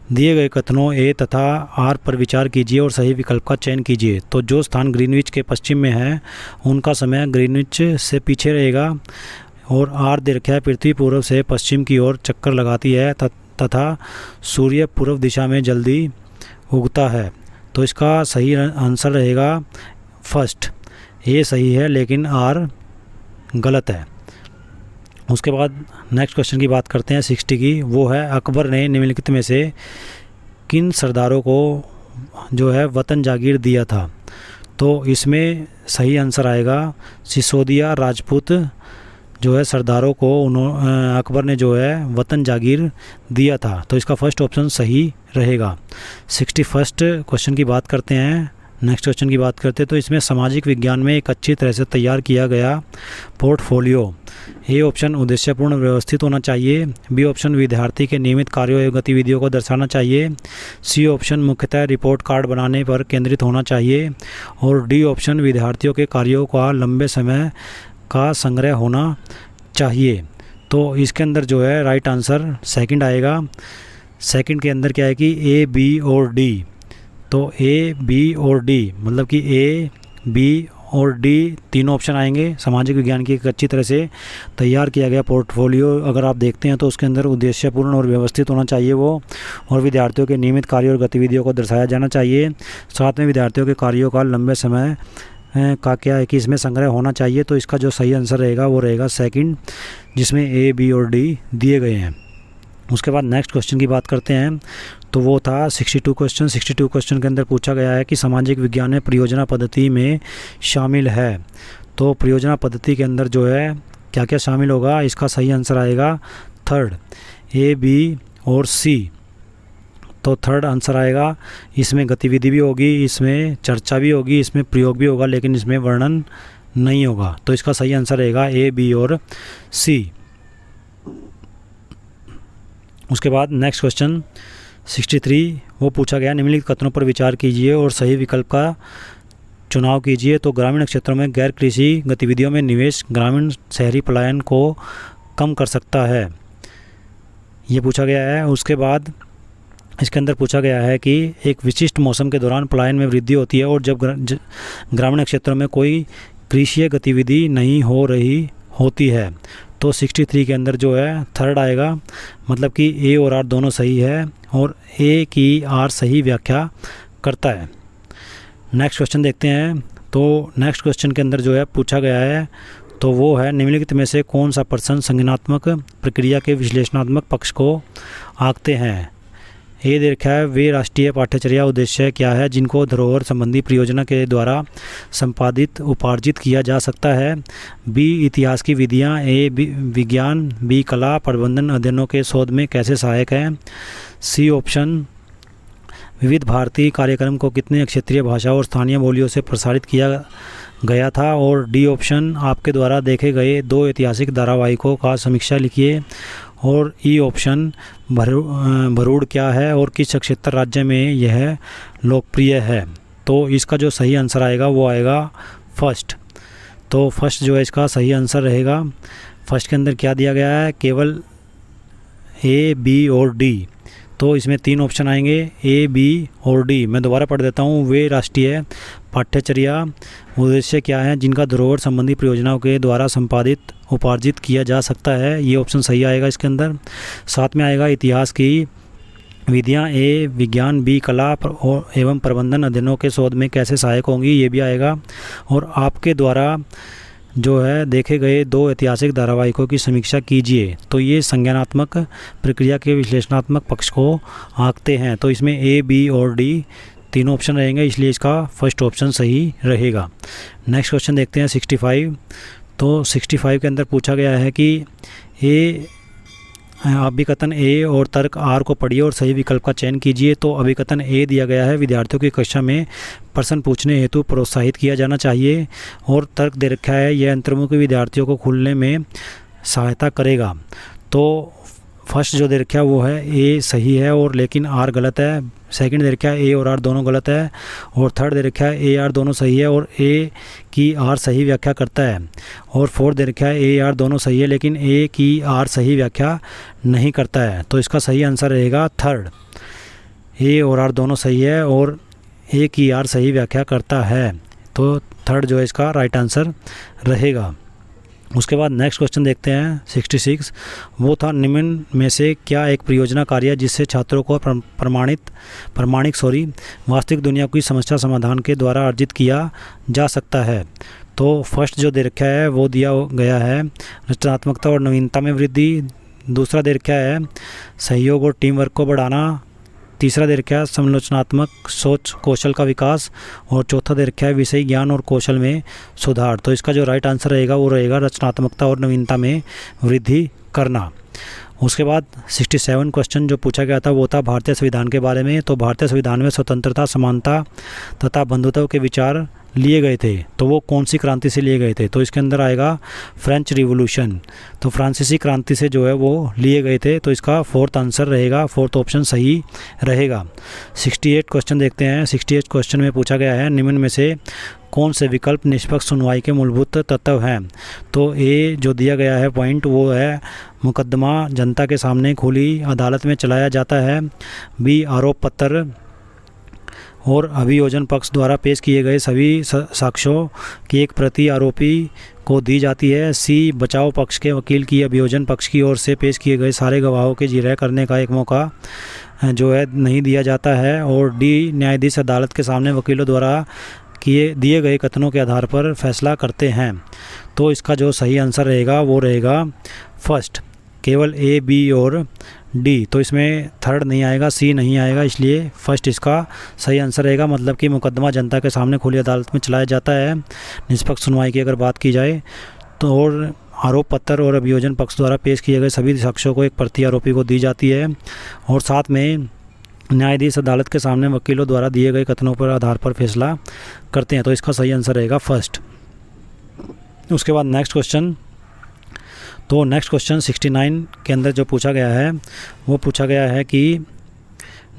दिए गए कथनों ए तथा आर पर विचार कीजिए और सही विकल्प का चयन कीजिए। तो जो स्थान ग्रीनविच के पश्चिम में है उनका समय ग्रीनविच से पीछे रहेगा। और आर दे रखा है पृथ्वी पूर्व से पश्चिम की ओर चक्कर लगाती है तथा सूर्य पूर्व दिशा में जल्दी उगता है। तो इसका सही आंसर रहेगा फर्स्ट, ए सही है लेकिन आर गलत है। उसके बाद नेक्स्ट क्वेश्चन की बात करते हैं 60 की, वो है अकबर ने निम्नलिखित में से किन सरदारों को जो है वतन जागीर दिया था। तो इसमें सही आंसर आएगा सिसोदिया राजपूत जो है सरदारों को अकबर ने जो है वतन जागीर दिया था। तो इसका फर्स्ट ऑप्शन सही रहेगा। 61 क्वेश्चन की बात करते हैं। नेक्स्ट क्वेश्चन की बात करते हैं तो इसमें सामाजिक विज्ञान में एक अच्छी तरह से तैयार किया गया पोर्टफोलियो। ए ऑप्शन उद्देश्यपूर्ण व्यवस्थित होना चाहिए। बी ऑप्शन विद्यार्थी के नियमित कार्यों एवं गतिविधियों को दर्शाना चाहिए। सी ऑप्शन मुख्यतः रिपोर्ट कार्ड बनाने पर केंद्रित होना चाहिए। और डी ऑप्शन विद्यार्थियों के कार्यों का लंबे समय का संग्रह होना चाहिए। तो इसके अंदर जो है राइट आंसर सेकंड आएगा। सेकंड के अंदर क्या है कि ए, बी और डी। तो ए, बी और डी मतलब कि ए, बी और डी तीनों ऑप्शन आएंगे। सामाजिक विज्ञान की एक अच्छी तरह से तैयार किया गया पोर्टफोलियो अगर आप देखते हैं तो उसके अंदर उद्देश्यपूर्ण और व्यवस्थित होना चाहिए वो, और विद्यार्थियों के नियमित कार्यों और गतिविधियों को दर्शाया जाना चाहिए। साथ में विद्यार्थियों के कार्यों का लंबे समय का क्या है कि इसमें संग्रह होना चाहिए। तो इसका जो सही आंसर रहेगा वो रहेगा सेकंड, जिसमें ए, बी और डी दिए गए हैं। उसके बाद नेक्स्ट क्वेश्चन की बात करते हैं, तो वो था 62 क्वेश्चन। 62 क्वेश्चन के अंदर पूछा गया है कि सामाजिक विज्ञान में परियोजना पद्धति में शामिल है। तो परियोजना पद्धति के अंदर जो है क्या क्या शामिल होगा, इसका सही आंसर आएगा थर्ड, ए, बी और सी। तो थर्ड आंसर आएगा, इसमें गतिविधि भी होगी, इसमें चर्चा भी होगी, इसमें प्रयोग भी होगा, लेकिन इसमें वर्णन नहीं होगा। तो इसका सही आंसर रहेगा ए, बी और सी। उसके बाद नेक्स्ट क्वेश्चन 63, वो पूछा गया निम्नलिखित कथनों पर विचार कीजिए और सही विकल्प का चुनाव कीजिए। तो ग्रामीण क्षेत्रों में गैर कृषि गतिविधियों में निवेश ग्रामीण शहरी पलायन को कम कर सकता है, ये पूछा गया है। उसके बाद इसके अंदर पूछा गया है कि एक विशिष्ट मौसम के दौरान पलायन में वृद्धि होती है और जब ग्रामीण क्षेत्रों में कोई कृषि गतिविधि नहीं हो रही होती है। तो 63 के अंदर जो है थर्ड आएगा, मतलब कि ए और आर दोनों सही है और ए की आर सही व्याख्या करता है। नेक्स्ट क्वेश्चन देखते हैं। तो नेक्स्ट क्वेश्चन के अंदर जो है पूछा गया है, तो वो है निम्नलिखित में से कौन सा प्रश्न संज्ञानात्मक प्रक्रिया के विश्लेषणात्मक पक्ष को आंकते हैं। ए दे रखा है वे राष्ट्रीय पाठ्यचर्या उद्देश्य क्या है जिनको धरोहर संबंधी परियोजना के द्वारा संपादित उपार्जित किया जा सकता है। बी इतिहास की विधियाँ, ए विज्ञान, बी कला प्रबंधन अध्ययनों के शोध में कैसे सहायक है। सी ऑप्शन विविध भारती कार्यक्रम को कितने क्षेत्रीय भाषा और स्थानीय बोलियों से प्रसारित किया गया था। और डी ऑप्शन आपके द्वारा देखे गए 2 ऐतिहासिक धारावाहिकों का समीक्षा लिखिए। और ई ऑप्शन भरूड़ क्या है और किस क्षेत्र राज्य में यह लोकप्रिय है। तो इसका जो सही आंसर आएगा वो आएगा फर्स्ट। तो फर्स्ट जो है इसका सही आंसर रहेगा। फर्स्ट के अंदर क्या दिया गया है, केवल ए, बी और डी। तो इसमें 3 ऑप्शन आएंगे, ए, बी और डी। मैं दोबारा पढ़ देता हूँ। वे राष्ट्रीय पाठ्यचर्या उद्देश्य क्या है जिनका धरोहर संबंधी परियोजनाओं के द्वारा संपादित उपार्जित किया जा सकता है, ये ऑप्शन सही आएगा इसके अंदर। साथ में आएगा इतिहास की विधियाँ, ए विज्ञान, बी कला एवं प्रबंधन अध्ययनों के शोध में कैसे सहायक होंगी, ये भी आएगा। और आपके द्वारा जो है देखे गए 2 ऐतिहासिक धारावाहिकों की समीक्षा कीजिए। तो ये संज्ञानात्मक प्रक्रिया के विश्लेषणात्मक पक्ष को आंकते हैं। तो इसमें ए, बी और डी तीनों ऑप्शन रहेंगे, इसलिए इसका फर्स्ट ऑप्शन सही रहेगा। नेक्स्ट क्वेश्चन देखते हैं 65। तो 65 के अंदर पूछा गया है कि ए अभिकथन ए और तर्क आर को पढ़िए और सही विकल्प का चयन कीजिए। तो अभिकथन ए दिया गया है विद्यार्थियों की कक्षा में प्रश्न पूछने हेतु प्रोत्साहित किया जाना चाहिए। और तर्क दे रखा है यह अंतर्मुखी विद्यार्थियों को खुलने में सहायता करेगा। तो फर्स्ट जो दे रखा है वो है ए सही है और लेकिन आर गलत है। सेकंड दे रखा है ए और आर दोनों गलत है। और थर्ड दे रखा है ए आर दोनों सही है और ए की आर सही व्याख्या करता है। और फोर्थ दे रखा है ए आर दोनों सही है लेकिन ए की आर सही व्याख्या नहीं करता है। तो इसका सही आंसर रहेगा थर्ड, ए और आर दोनों सही है और ए की आर सही व्याख्या करता है। तो थर्ड जो है इसका राइट आंसर रहेगा। उसके बाद नेक्स्ट क्वेश्चन देखते हैं 66। वो था निम्न में से क्या एक परियोजना कार्य जिससे छात्रों को प्रमाणिक वास्तविक दुनिया की समस्या समाधान के द्वारा अर्जित किया जा सकता है। तो फर्स्ट जो दे रखा है वो दिया गया है रचनात्मकता और नवीनता में वृद्धि। दूसरा दे रखा है सहयोग और टीम वर्क को बढ़ाना। तीसरा दे रखा है समालोचनात्मक सोच कौशल का विकास। और चौथा दे रखा है विषय ज्ञान और कौशल में सुधार। तो इसका जो राइट आंसर रहेगा वो रहेगा रचनात्मकता और नवीनता में वृद्धि करना। उसके बाद 67 क्वेश्चन जो पूछा गया था वो था भारतीय संविधान के बारे में। तो भारतीय संविधान में स्वतंत्रता, समानता तथा बंधुत्व के विचार लिए गए थे, तो वो कौन सी क्रांति से लिए गए थे। तो इसके अंदर आएगा फ्रेंच रिवॉल्यूशन। तो फ्रांसीसी क्रांति से जो है वो लिए गए थे। तो इसका फोर्थ आंसर रहेगा, फोर्थ ऑप्शन सही रहेगा। 68 क्वेश्चन देखते हैं। 68 क्वेश्चन में पूछा गया है निम्न में से कौन से विकल्प निष्पक्ष सुनवाई के मूलभूत तत्व हैं। तो ए जो दिया गया है पॉइंट वो है मुकदमा जनता के सामने खुली अदालत में चलाया जाता है। बी आरोप पत्र और अभियोजन पक्ष द्वारा पेश किए गए सभी साक्ष्यों की एक प्रति आरोपी को दी जाती है। सी, बचाव पक्ष के वकील की अभियोजन पक्ष की ओर से पेश किए गए सारे गवाहों के जिरह करने का एक मौका जो है नहीं दिया जाता है। और डी, न्यायाधीश अदालत के सामने वकीलों द्वारा दिए गए कथनों के आधार पर फैसला करते हैं। तो इसका जो सही आंसर रहेगा वो रहेगा फर्स्ट, केवल ए, बी और डी। तो इसमें थर्ड नहीं आएगा, सी नहीं आएगा, इसलिए फर्स्ट इसका सही आंसर रहेगा। मतलब कि मुकदमा जनता के सामने खुली अदालत में चलाया जाता है। निष्पक्ष सुनवाई की अगर बात की जाए तो, और आरोप पत्र और अभियोजन पक्ष द्वारा पेश किए गए सभी साक्ष्यों को एक प्रति आरोपी को दी जाती है। और साथ में न्यायाधीश अदालत के सामने वकीलों द्वारा दिए गए कथनों पर आधार पर फैसला करते हैं। तो इसका सही आंसर रहेगा फर्स्ट। उसके बाद नेक्स्ट क्वेश्चन, तो नेक्स्ट क्वेश्चन 69 के अंदर जो पूछा गया है वो पूछा गया है कि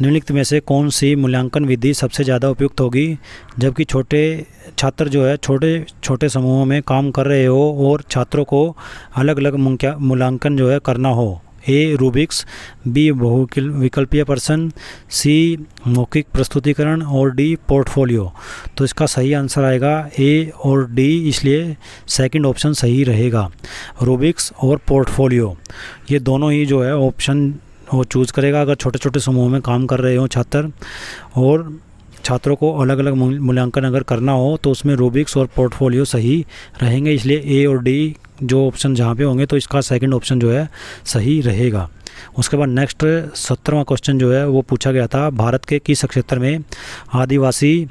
निम्नलिखित में से कौन सी मूल्यांकन विधि सबसे ज़्यादा उपयुक्त होगी जबकि छोटे छात्र जो है छोटे छोटे समूहों में काम कर रहे हो और छात्रों को अलग अलग मूल्यांकन जो है करना हो। ए, रूबिक्स, बी, बहुविकल्पीय प्रश्न, सी, मौखिक प्रस्तुतिकरण और डी, पोर्टफोलियो। तो इसका सही आंसर आएगा ए और डी, इसलिए सेकंड ऑप्शन सही रहेगा। रूबिक्स और पोर्टफोलियो ये दोनों ही जो है ऑप्शन वो चूज़ करेगा अगर छोटे छोटे समूह में काम कर रहे हो छात्र और छात्रों को अलग अलग मूल्यांकन अगर करना हो तो उसमें रूबिक्स और पोर्टफोलियो सही रहेंगे। इसलिए ए और डी जो ऑप्शन जहाँ पे होंगे तो इसका सेकंड ऑप्शन जो है सही रहेगा। उसके बाद नेक्स्ट 17वां क्वेश्चन जो है वो पूछा गया था, भारत के किस क्षेत्र में आदिवासी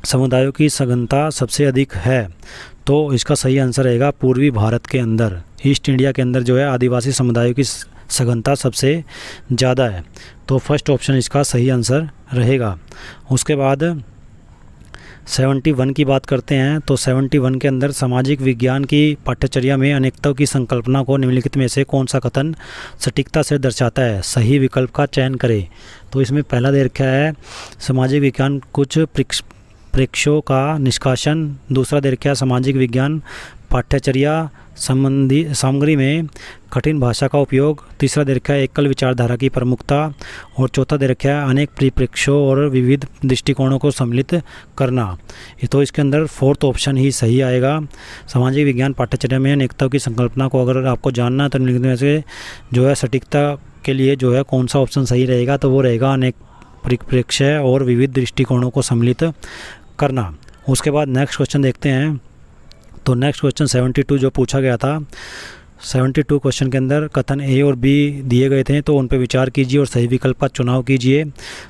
समुदायों की सघनता सबसे अधिक है। तो इसका सही आंसर रहेगा पूर्वी भारत के अंदर, ईस्ट इंडिया के अंदर जो है आदिवासी समुदायों की सघनता सबसे ज़्यादा है। तो फर्स्ट ऑप्शन इसका सही आंसर रहेगा। उसके बाद 71 की बात करते हैं तो 71 के अंदर सामाजिक विज्ञान की पाठ्यचर्या में अनेकता की संकल्पना को निम्नलिखित में से कौन सा कथन सटीकता से दर्शाता है। सही विकल्प का चयन करें। तो इसमें पहला दे रखा है सामाजिक विज्ञान कुछ प्रेक्षों का निष्कासन, दूसरा दे रखा है सामाजिक विज्ञान पाठ्यचर्या संबंधी सामग्री में कठिन भाषा का उपयोग, तीसरा दे रखा है एकल विचारधारा की प्रमुखता और चौथा दे रखा है अनेक परिप्रेक्ष्यों और विविध दृष्टिकोणों को सम्मिलित करना। ये तो इसके अंदर फोर्थ ऑप्शन ही सही आएगा। सामाजिक विज्ञान पाठ्यचर्या में अनेकता की संकल्पना को अगर आपको जानना है तो निम्नलिखित में से जो है सटीकता के लिए जो है कौन सा ऑप्शन सही रहेगा, तो वो रहेगा अनेक परिप्रेक्ष्य और विविध दृष्टिकोणों को सम्मिलित करना। उसके बाद नेक्स्ट क्वेश्चन देखते हैं। तो नेक्स्ट क्वेश्चन 72 जो पूछा गया था, 72 क्वेश्चन के अंदर कथन ए और बी दिए गए थे तो उन पर विचार कीजिए और सही विकल्प का चुनाव कीजिए।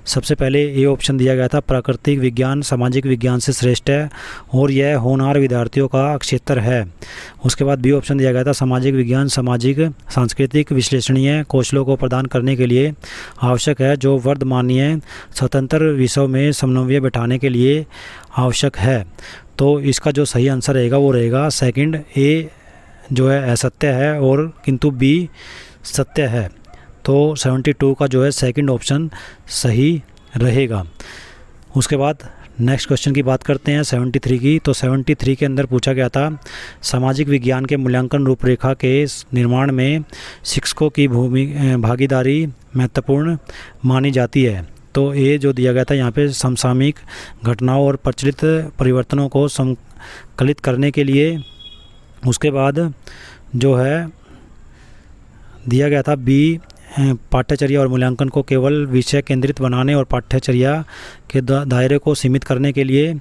सबसे पहले ए ऑप्शन दिया गया था प्राकृतिक विज्ञान सामाजिक विज्ञान से श्रेष्ठ है और यह होनहार विद्यार्थियों का क्षेत्र है। उसके बाद बी ऑप्शन दिया गया था सामाजिक विज्ञान सामाजिक सांस्कृतिक विश्लेषणीय कौशलों को प्रदान करने के लिए आवश्यक है जो वर्तमानीय स्वतंत्र विषयों में समन्वय बैठाने के लिए आवश्यक है। तो इसका जो सही आंसर रहेगा वो रहेगा सेकंड, ए जो है असत्य है और किंतु बी सत्य है। तो 72 का जो है सेकंड ऑप्शन सही रहेगा। उसके बाद नेक्स्ट क्वेश्चन की बात करते हैं 73 की। तो 73 के अंदर पूछा गया था सामाजिक विज्ञान के मूल्यांकन रूपरेखा के निर्माण में शिक्षकों की भागीदारी महत्वपूर्ण मानी जाती है। तो ये जो दिया गया था यहाँ पे समसामयिक घटनाओं और प्रचलित परिवर्तनों को संकलित करने के लिए। उसके बाद जो है दिया गया था बी पाठ्यचर्या और मूल्यांकन को केवल विषय केंद्रित बनाने और पाठ्यचर्या के दायरे को सीमित करने के लिए।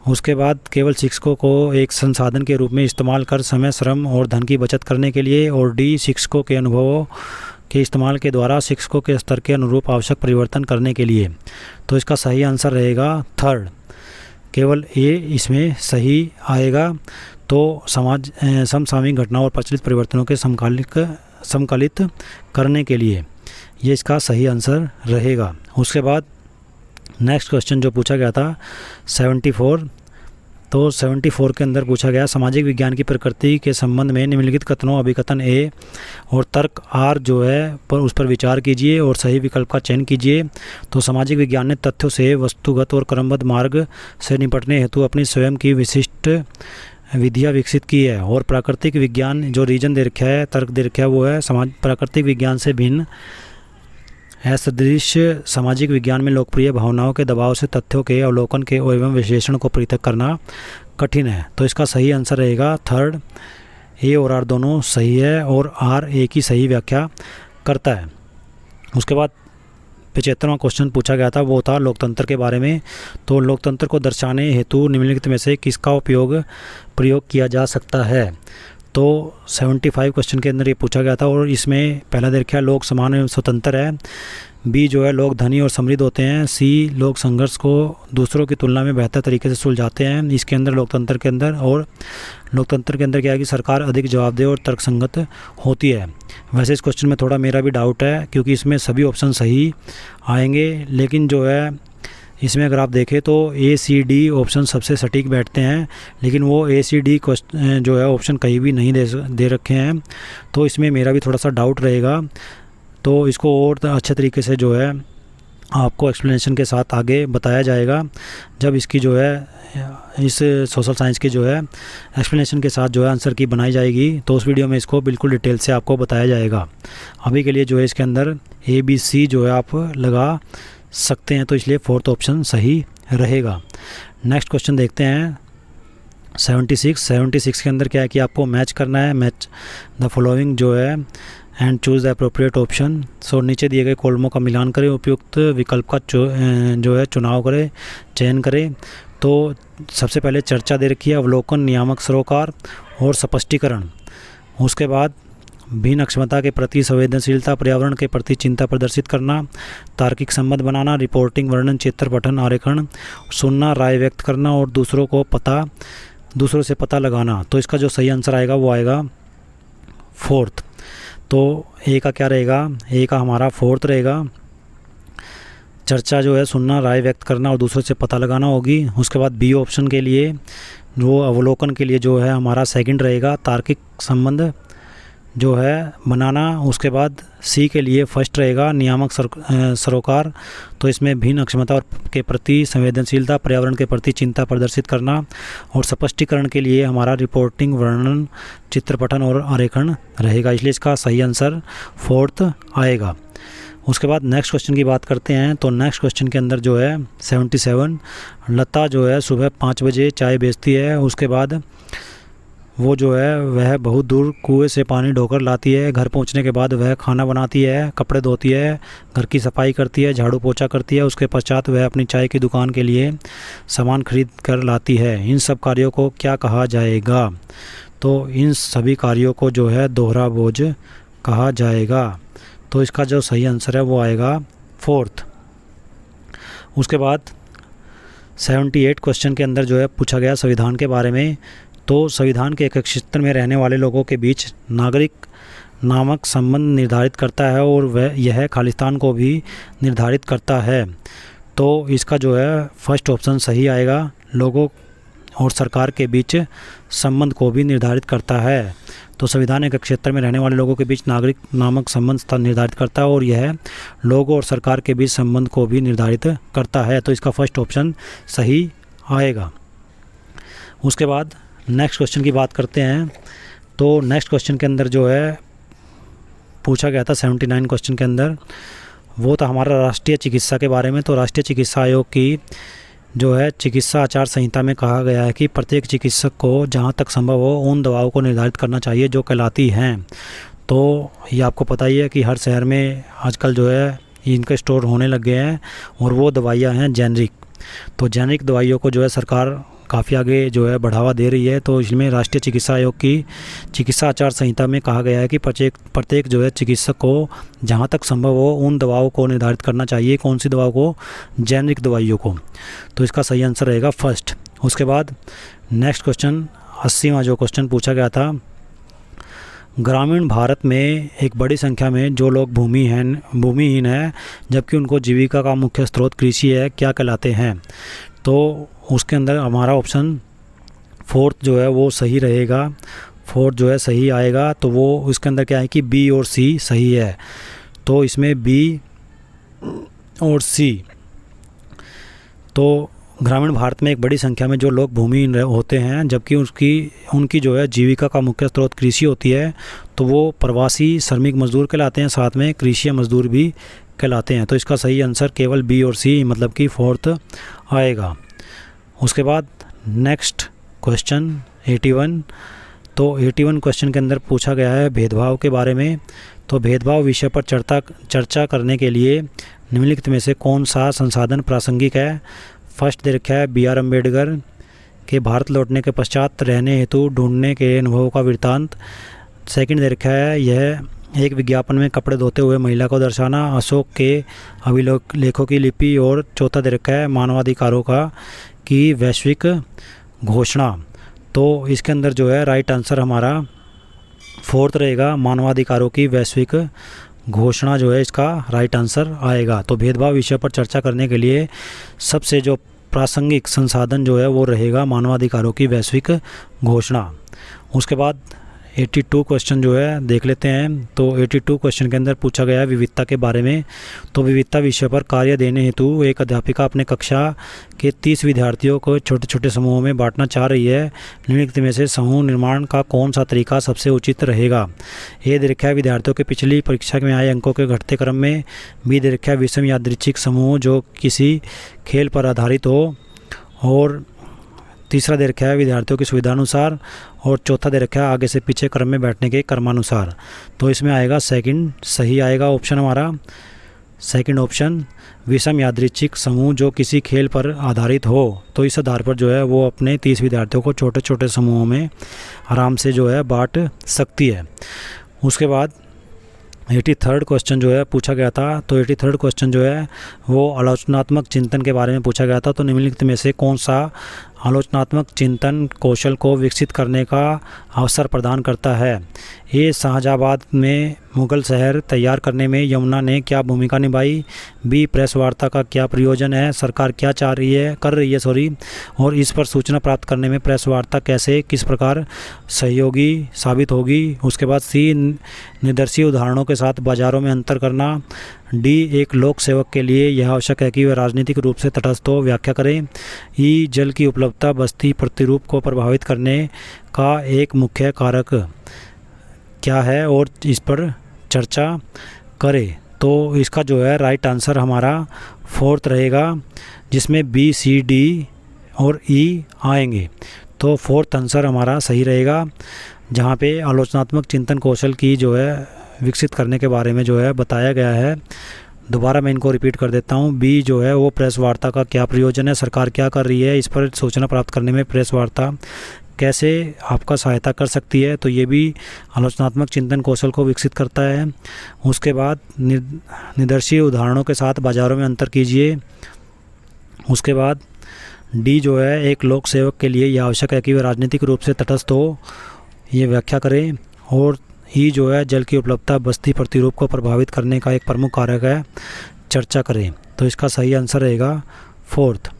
उसके बाद केवल शिक्षकों को एक संसाधन के रूप में इस्तेमाल कर समय श्रम और धन की बचत करने के लिए। और डी शिक्षकों के अनुभवों के इस्तेमाल के द्वारा शिक्षकों के स्तर के अनुरूप आवश्यक परिवर्तन करने के लिए। तो इसका सही आंसर रहेगा थर्ड, केवल ए इसमें सही आएगा। तो समसामयिक घटनाओं और प्रचलित परिवर्तनों के समकालित करने के लिए ये इसका सही आंसर रहेगा। उसके बाद नेक्स्ट क्वेश्चन जो पूछा गया था 74। तो 74 के अंदर पूछा गया सामाजिक विज्ञान की प्रकृति के संबंध में निम्नलिखित कथनों अभिकथन ए और तर्क आर जो है पर उस पर विचार कीजिए और सही विकल्प का चयन कीजिए। तो सामाजिक विज्ञान ने तथ्यों से वस्तुगत और क्रमबद्ध मार्ग से निपटने हेतु अपनी स्वयं की विशिष्ट विधियाँ विकसित की है। और प्राकृतिक विज्ञान जो रीजन दे रखा है तर्क दे रखा है वो है प्राकृतिक विज्ञान से भिन्न असदृश सामाजिक विज्ञान में लोकप्रिय भावनाओं के दबाव से तथ्यों के अवलोकन के एवं विश्लेषण को पृथक करना कठिन है। तो इसका सही आंसर रहेगा थर्ड, ए और आर दोनों सही है और आर ए की सही व्याख्या करता है। उसके बाद 75वां क्वेश्चन पूछा गया था, वो था लोकतंत्र के बारे में। तो लोकतंत्र को दर्शाने हेतु निम्नलिखित में से किसका प्रयोग किया जा सकता है। तो 75 क्वेश्चन के अंदर ये पूछा गया था और इसमें पहला दे रखा लोग समान एवं स्वतंत्र है, बी जो है लोग धनी और समृद्ध होते हैं, सी लोग संघर्ष को दूसरों की तुलना में बेहतर तरीके से सुलझाते हैं। इसके अंदर लोकतंत्र के अंदर, और लोकतंत्र के अंदर क्या है कि सरकार अधिक जवाबदेह और तर्कसंगत होती है। वैसे इस क्वेश्चन में थोड़ा मेरा भी डाउट है क्योंकि इसमें सभी ऑप्शन सही आएंगे, लेकिन जो है इसमें अगर आप देखें तो ए सी डी ऑप्शन सबसे सटीक बैठते हैं, लेकिन वो ए सी डी जो है ऑप्शन कहीं भी नहीं दे रखे हैं। तो इसमें मेरा भी थोड़ा सा डाउट रहेगा। तो इसको और अच्छे तरीके से जो है आपको एक्सप्लेनेशन के साथ आगे बताया जाएगा, जब इसकी जो है इस सोशल साइंस की जो है एक्सप्लेनेशन के साथ जो है आंसर की बनाई जाएगी, तो उस वीडियो में इसको बिल्कुल डिटेल से आपको बताया जाएगा। अभी के लिए जो है इसके अंदर ए बी सी जो है आप लगा सकते हैं, तो इसलिए फोर्थ ऑप्शन सही रहेगा। नेक्स्ट क्वेश्चन देखते हैं 76 के अंदर क्या है कि आपको मैच करना है, मैच द फॉलोइंग जो है and choose the appropriate option. So नीचे दिए गए कॉलमों का मिलान करें, उपयुक्त विकल्प का जो है चुनाव करें, चयन करें। तो सबसे पहले चर्चा दे रखी है, अवलोकन, नियामक सरोकार और स्पष्टीकरण। उसके बाद भिन्न अक्षमता के प्रति संवेदनशीलता, पर्यावरण के प्रति चिंता प्रदर्शित करना, तार्किक संबंध बनाना, रिपोर्टिंग, वर्णन, चित्र पठन, आरेखन, सुनना, राय व्यक्त करना और दूसरों से पता लगाना। तो इसका जो सही आंसर आएगा वो आएगा फोर्थ। तो ए का क्या रहेगा, ए का हमारा फोर्थ रहेगा। चर्चा जो है सुनना, राय व्यक्त करना और दूसरों से पता लगाना होगी। उसके बाद बी ऑप्शन के लिए वो अवलोकन के लिए जो है हमारा सेकंड रहेगा, तार्किक संबंध जो है बनाना। उसके बाद सी के लिए फर्स्ट रहेगा, नियामक सरोकार। तो इसमें भिन्न अक्षमता के प्रति संवेदनशीलता, पर्यावरण के प्रति चिंता प्रदर्शित करना। और स्पष्टीकरण के लिए हमारा रिपोर्टिंग, वर्णन, चित्रपठन और आरेखन रहेगा, इसलिए इसका सही आंसर फोर्थ आएगा। उसके बाद नेक्स्ट क्वेश्चन की बात करते हैं। तो नेक्स्ट क्वेश्चन के अंदर जो है 77, लता जो है सुबह 5 बजे चाय बेचती है। उसके बाद वो जो है वह बहुत दूर कुएं से पानी ढोकर लाती है। घर पहुंचने के बाद वह खाना बनाती है, कपड़े धोती है, घर की सफाई करती है, झाड़ू पोछा करती है। उसके पश्चात वह अपनी चाय की दुकान के लिए सामान खरीद कर लाती है। इन सब कार्यों को क्या कहा जाएगा। तो इन सभी कार्यों को जो है दोहरा बोझ कहा जाएगा। तो इसका जो सही आंसर है वो आएगा फोर्थ। उसके बाद 78 क्वेश्चन के अंदर जो है पूछा गया संविधान के बारे में। तो संविधान के एक क्षेत्र में रहने वाले लोगों के बीच नागरिक नामक संबंध निर्धारित करता है और वह यह खालिस्तान को भी निर्धारित करता है। तो इसका जो है फर्स्ट ऑप्शन सही आएगा, लोगों और सरकार के बीच संबंध को भी निर्धारित करता है। तो संविधान एक क्षेत्र में रहने वाले लोगों के बीच नागरिक नामक संबंध निर्धारित करता है और यह लोगों और सरकार के बीच संबंध को भी निर्धारित करता है। तो इसका फर्स्ट ऑप्शन सही आएगा। उसके बाद नेक्स्ट क्वेश्चन की बात करते हैं। तो नेक्स्ट क्वेश्चन के अंदर जो है पूछा गया था 79 क्वेश्चन के अंदर, वो था हमारा राष्ट्रीय चिकित्सा के बारे में। तो राष्ट्रीय चिकित्सा आयोग की जो है चिकित्सा आचार संहिता में कहा गया है कि प्रत्येक चिकित्सक को जहां तक संभव हो उन दवाओं को निर्धारित करना चाहिए जो कहलाती हैं। तो ये आपको पता ही है कि हर शहर में आजकल जो है इनके स्टोर होने लग गए हैं और वो दवाइयाँ हैं जेनरिक। तो जेनरिक दवाइयों को जो है सरकार काफ़ी आगे जो है बढ़ावा दे रही है। तो इसमें राष्ट्रीय चिकित्सा आयोग की चिकित्सा आचार संहिता में कहा गया है कि प्रत्येक जो है चिकित्सक को जहां तक संभव हो उन दवाओं को निर्धारित करना चाहिए। कौन सी दवाओं को, जेनरिक दवाइयों को। तो इसका सही आंसर रहेगा फर्स्ट। उसके बाद नेक्स्ट क्वेश्चन 80वां जो क्वेश्चन पूछा गया था, ग्रामीण भारत में एक बड़ी संख्या में जो लोग भूमिहीन हैं जबकि उनको जीविका का मुख्य स्रोत कृषि है, क्या कहलाते हैं। तो उसके अंदर हमारा ऑप्शन फोर्थ जो है वो सही रहेगा, फोर्थ जो है सही आएगा। तो वो इसके अंदर क्या है कि बी और सी सही है। तो इसमें बी और सी, तो ग्रामीण भारत में एक बड़ी संख्या में जो लोग भूमिहीन होते हैं, जबकि उनकी जो है जीविका का मुख्य स्रोत कृषि होती है, तो वो प्रवासी श्रमिक मजदूर कहलाते हैं, साथ में कृषि मजदूर भी कहलाते हैं। तो इसका सही आंसर केवल बी और सी, मतलब कि फोर्थ आएगा। उसके बाद नेक्स्ट क्वेश्चन 81। तो 81 क्वेश्चन के अंदर पूछा गया है भेदभाव के बारे में। तो भेदभाव विषय पर चर्चा करने के लिए निम्नलिखित में से कौन सा संसाधन प्रासंगिक है। फर्स्ट दे रखा है BR अम्बेडकर के भारत लौटने के पश्चात रहने हेतु ढूंढने के अनुभव का वृत्तांत। सेकंड दे रखा है यह एक विज्ञापन में कपड़े धोते हुए महिला को दर्शाना, अशोक के अभिलेखों की लिपि। और चौथा दे रखा है मानवाधिकारों की वैश्विक घोषणा। तो इसके अंदर जो है राइट आंसर हमारा फोर्थ रहेगा, मानवाधिकारों की वैश्विक घोषणा जो है इसका राइट आंसर आएगा। तो भेदभाव विषय पर चर्चा करने के लिए सबसे जो प्रासंगिक संसाधन जो है वो रहेगा मानवाधिकारों की वैश्विक घोषणा। उसके बाद 82 क्वेश्चन जो है देख लेते हैं। तो 82 क्वेश्चन के अंदर पूछा गया है विविधता के बारे में। तो विविधता विषय पर कार्य देने हेतु एक अध्यापिका अपने कक्षा के 30 विद्यार्थियों को छोटे छोटे समूहों में बांटना चाह रही है। निम्नलिखित में से समूह निर्माण का कौन सा तरीका सबसे उचित रहेगा। ए दे रखा है विद्यार्थियों के पिछली परीक्षा में आए अंकों के घटते क्रम में। बी दे रखा है विषम यादृच्छिक समूह जो किसी खेल पर आधारित हो। और तीसरा दे रखा है विद्यार्थियों की सुविधानुसार। और चौथा दे रखा है आगे से पीछे क्रम में बैठने के क्रमानुसार। तो इसमें आएगा सेकंड सही आएगा ऑप्शन हमारा, सेकंड ऑप्शन विषम यादृच्छिक समूह जो किसी खेल पर आधारित हो। तो इस आधार पर जो है वो अपने 30 विद्यार्थियों को छोटे छोटे समूहों में आराम से जो है बांट सकती है। उसके बाद 83rd क्वेश्चन जो है पूछा गया था। तो 83rd क्वेश्चन जो है वो आलोचनात्मक चिंतन के बारे में पूछा गया था। तो निम्नलिखित में से कौन सा आलोचनात्मक चिंतन कौशल को विकसित करने का अवसर प्रदान करता है। ये शाहजहाबाद में मुगल शहर तैयार करने में यमुना ने क्या भूमिका निभाई। बी प्रेस वार्ता का क्या प्रयोजन है, सरकार क्या कर रही है और इस पर सूचना प्राप्त करने में प्रेस वार्ता कैसे किस प्रकार सहयोगी साबित होगी। उसके बाद सी निदर्शी उदाहरणों के साथ बाजारों में अंतर करना। डी एक लोक सेवक के लिए यह आवश्यक है कि वह राजनीतिक रूप से तटस्थ हो, व्याख्या करें। ई जल की उपलब्धता बस्ती प्रतिरूप को प्रभावित करने का एक मुख्य कारक क्या है और इस पर चर्चा करें। तो इसका जो है राइट आंसर हमारा फोर्थ रहेगा, जिसमें बी सी डी और ई आएंगे। तो फोर्थ आंसर हमारा सही रहेगा, जहाँ पे आलोचनात्मक चिंतन कौशल की जो है विकसित करने के बारे में जो है बताया गया है। दोबारा मैं इनको रिपीट कर देता हूँ। बी जो है वो प्रेस वार्ता का क्या प्रयोजन है, सरकार क्या कर रही है, इस पर सूचना प्राप्त करने में प्रेस वार्ता कैसे आपका सहायता कर सकती है। तो ये भी आलोचनात्मक चिंतन कौशल को विकसित करता है। उसके बाद निदर्शी उदाहरणों के साथ बाज़ारों में अंतर कीजिए। उसके बाद डी जो है एक लोक सेवक के लिए यह आवश्यक है कि वह राजनीतिक रूप से तटस्थ हो, ये व्याख्या करें। और ई जो है जल की उपलब्धता बस्ती प्रतिरूप को प्रभावित करने का एक प्रमुख कारक है, चर्चा करें। तो इसका सही आंसर रहेगा फोर्थ।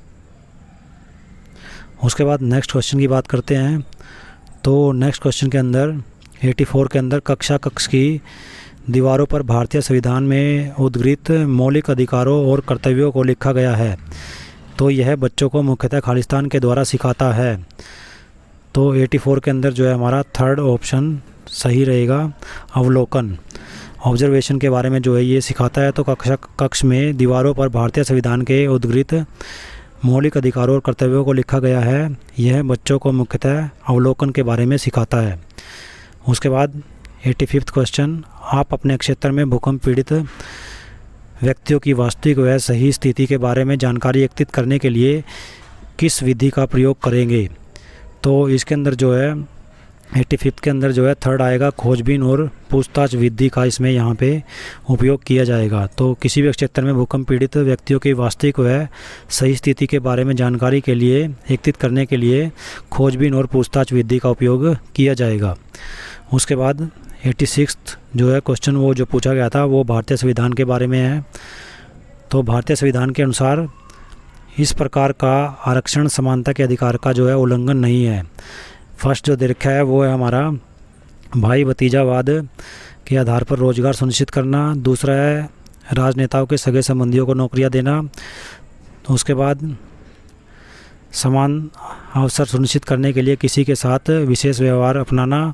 उसके बाद नेक्स्ट क्वेश्चन की बात करते हैं। तो नेक्स्ट क्वेश्चन के अंदर 84 के अंदर कक्ष की दीवारों पर भारतीय संविधान में उद्धृत मौलिक अधिकारों और कर्तव्यों को लिखा गया है। तो यह बच्चों को मुख्यतः खालिस्तान के द्वारा सिखाता है। तो 84 के अंदर जो है हमारा थर्ड ऑप्शन सही रहेगा, अवलोकन ऑब्जर्वेशन के बारे में जो है ये सिखाता है। तो कक्ष में दीवारों पर भारतीय संविधान के उद्धृत मौलिक अधिकारों और कर्तव्यों को लिखा गया है। यह बच्चों को मुख्यतः अवलोकन के बारे में सिखाता है। उसके बाद 85वां क्वेश्चन, आप अपने क्षेत्र में भूकंप पीड़ित व्यक्तियों की वास्तविक व सही स्थिति के बारे में जानकारी एकत्रित करने के लिए किस विधि का प्रयोग करेंगे। तो इसके अंदर जो है 85 के अंदर जो है थर्ड आएगा, खोजबीन और पूछताछ विधि का इसमें यहाँ पे उपयोग किया जाएगा। तो किसी भी क्षेत्र में भूकंप पीड़ित व्यक्तियों की वास्तविक व सही स्थिति के बारे में जानकारी के लिए एकत्रित करने के लिए खोजबीन और पूछताछ विधि का उपयोग किया जाएगा। उसके बाद 86 जो है क्वेश्चन वो जो पूछा गया था वो भारतीय संविधान के बारे में है। तो भारतीय संविधान के अनुसार इस प्रकार का आरक्षण समानता के अधिकार का जो है उल्लंघन नहीं है। फर्स्ट जो दे रखा है वो है हमारा भाई भतीजावाद के आधार पर रोजगार सुनिश्चित करना। दूसरा है राजनेताओं के सगे संबंधियों को नौकरियां देना। उसके बाद समान अवसर सुनिश्चित करने के लिए किसी के साथ विशेष व्यवहार अपनाना।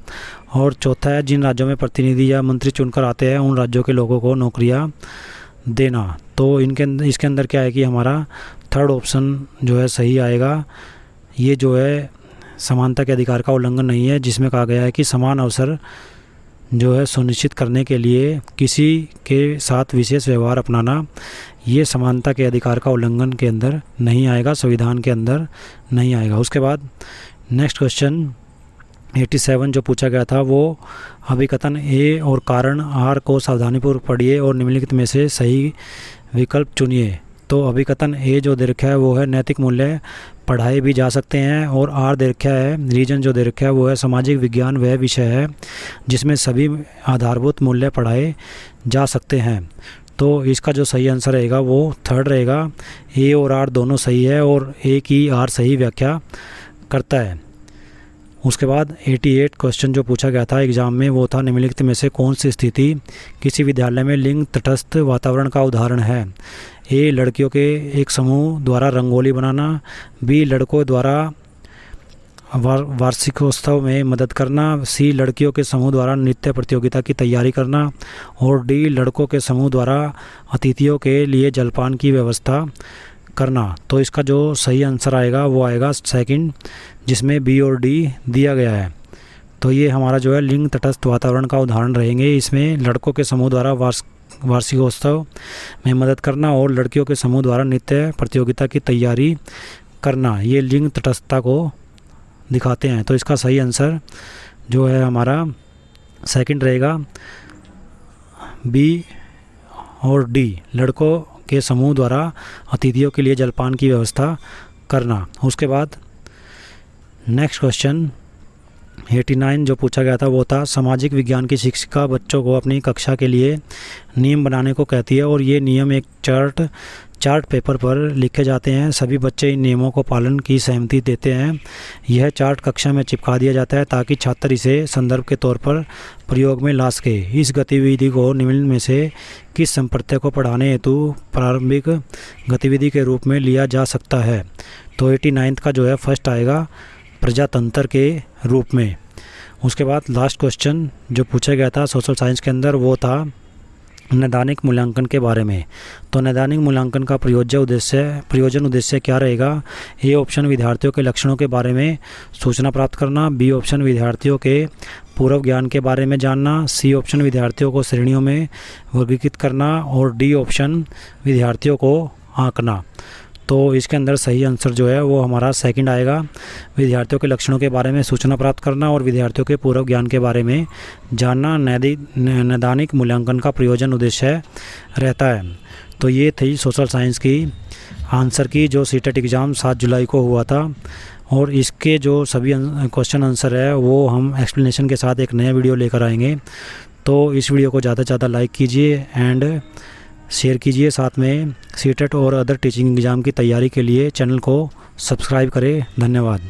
और चौथा है जिन राज्यों में प्रतिनिधि या मंत्री चुनकर आते हैं उन राज्यों के लोगों को नौकरियां देना। तो इसके अंदर क्या है कि हमारा थर्ड ऑप्शन जो है सही आएगा। ये जो है समानता के अधिकार का उल्लंघन नहीं है, जिसमें कहा गया है कि समान अवसर जो है सुनिश्चित करने के लिए किसी के साथ विशेष व्यवहार अपनाना, ये समानता के अधिकार का उल्लंघन के अंदर नहीं आएगा, संविधान के अंदर नहीं आएगा। उसके बाद नेक्स्ट क्वेश्चन 87 जो पूछा गया था वो अभिकथन ए और कारण आर को सावधानीपूर्वक पढ़िए और निम्नलिखित में से सही विकल्प चुनिए। तो अभिकथन ए जो दे रखा है वो है नैतिक मूल्य पढ़ाए भी जा सकते हैं, और आर दे रखा है रीजन जो दे रखा है वो है सामाजिक विज्ञान वह विषय है जिसमें सभी आधारभूत मूल्य पढ़ाए जा सकते हैं। तो इसका जो सही आंसर रहेगा वो थर्ड रहेगा। ए और आर दोनों सही है और ए की आर सही व्याख्या करता है। उसके बाद 88 क्वेश्चन जो पूछा गया था एग्ज़ाम में वो था निम्नलिखित में से कौन सी स्थिति किसी विद्यालय में लिंग तटस्थ वातावरण का उदाहरण है। ए लड़कियों के एक समूह द्वारा रंगोली बनाना, बी लड़कों द्वारा वार्षिकोत्सव में मदद करना, सी लड़कियों के समूह द्वारा नृत्य प्रतियोगिता की तैयारी करना, और डी लड़कों के समूह द्वारा अतिथियों के लिए जलपान की व्यवस्था करना। तो इसका जो सही आंसर आएगा वो आएगा सेकंड, जिसमें बी और डी दिया गया है। तो ये हमारा जो है लिंग तटस्थ वातावरण का उदाहरण रहेंगे। इसमें लड़कों के समूह द्वारा वार्षिकोत्सव में मदद करना और लड़कियों के समूह द्वारा नृत्य प्रतियोगिता की तैयारी करना, ये लिंग तटस्थता को दिखाते हैं। तो इसका सही आंसर जो है हमारा सेकंड रहेगा, बी और डी, लड़कों के समूह द्वारा अतिथियों के लिए जलपान की व्यवस्था करना। उसके बाद नेक्स्ट क्वेश्चन 89 जो पूछा गया था वो था सामाजिक विज्ञान की शिक्षिका बच्चों को अपनी कक्षा के लिए नियम बनाने को कहती है, और ये नियम एक चार्ट पेपर पर लिखे जाते हैं। सभी बच्चे इन नियमों को पालन की सहमति देते हैं। यह चार्ट कक्षा में चिपका दिया जाता है ताकि छात्र इसे संदर्भ के तौर पर प्रयोग में ला सके। इस गतिविधि को निम्न में से किस संप्रदाय को पढ़ाने हेतु प्रारंभिक गतिविधि के रूप में लिया जा सकता है। तो 89 का जो है फर्स्ट आएगा प्रजातंत्र के रूप में। उसके बाद लास्ट क्वेश्चन जो पूछा गया था सोशल साइंस के अंदर वो था नैदानिक मूल्यांकन के बारे में। तो नैदानिक मूल्यांकन का प्रयोजन उद्देश्य क्या रहेगा। ए ऑप्शन विद्यार्थियों के लक्षणों के बारे में सूचना प्राप्त करना, बी ऑप्शन विद्यार्थियों के पूर्व ज्ञान के बारे में जानना, सी ऑप्शन विद्यार्थियों को श्रेणियों में वर्गीकृत करना, और डी ऑप्शन विद्यार्थियों को आंकना। तो इसके अंदर सही आंसर जो है वो हमारा सेकंड आएगा, विद्यार्थियों के लक्षणों के बारे में सूचना प्राप्त करना और विद्यार्थियों के पूर्व ज्ञान के बारे में जानना नैदानिक मूल्यांकन का प्रयोजन उद्देश्य रहता है। तो ये थी सोशल साइंस की आंसर की जो सीटेट एग्ज़ाम 7 जुलाई को हुआ था, और इसके जो सभी क्वेश्चन आंसर है वो हम एक्सप्लेनेशन के साथ एक नया वीडियो लेकर आएंगे। तो इस वीडियो को ज़्यादा से ज़्यादा लाइक कीजिए एंड शेयर कीजिए, साथ में सीटेट और अदर टीचिंग एग्ज़ाम की तैयारी के लिए चैनल को सब्सक्राइब करें। धन्यवाद।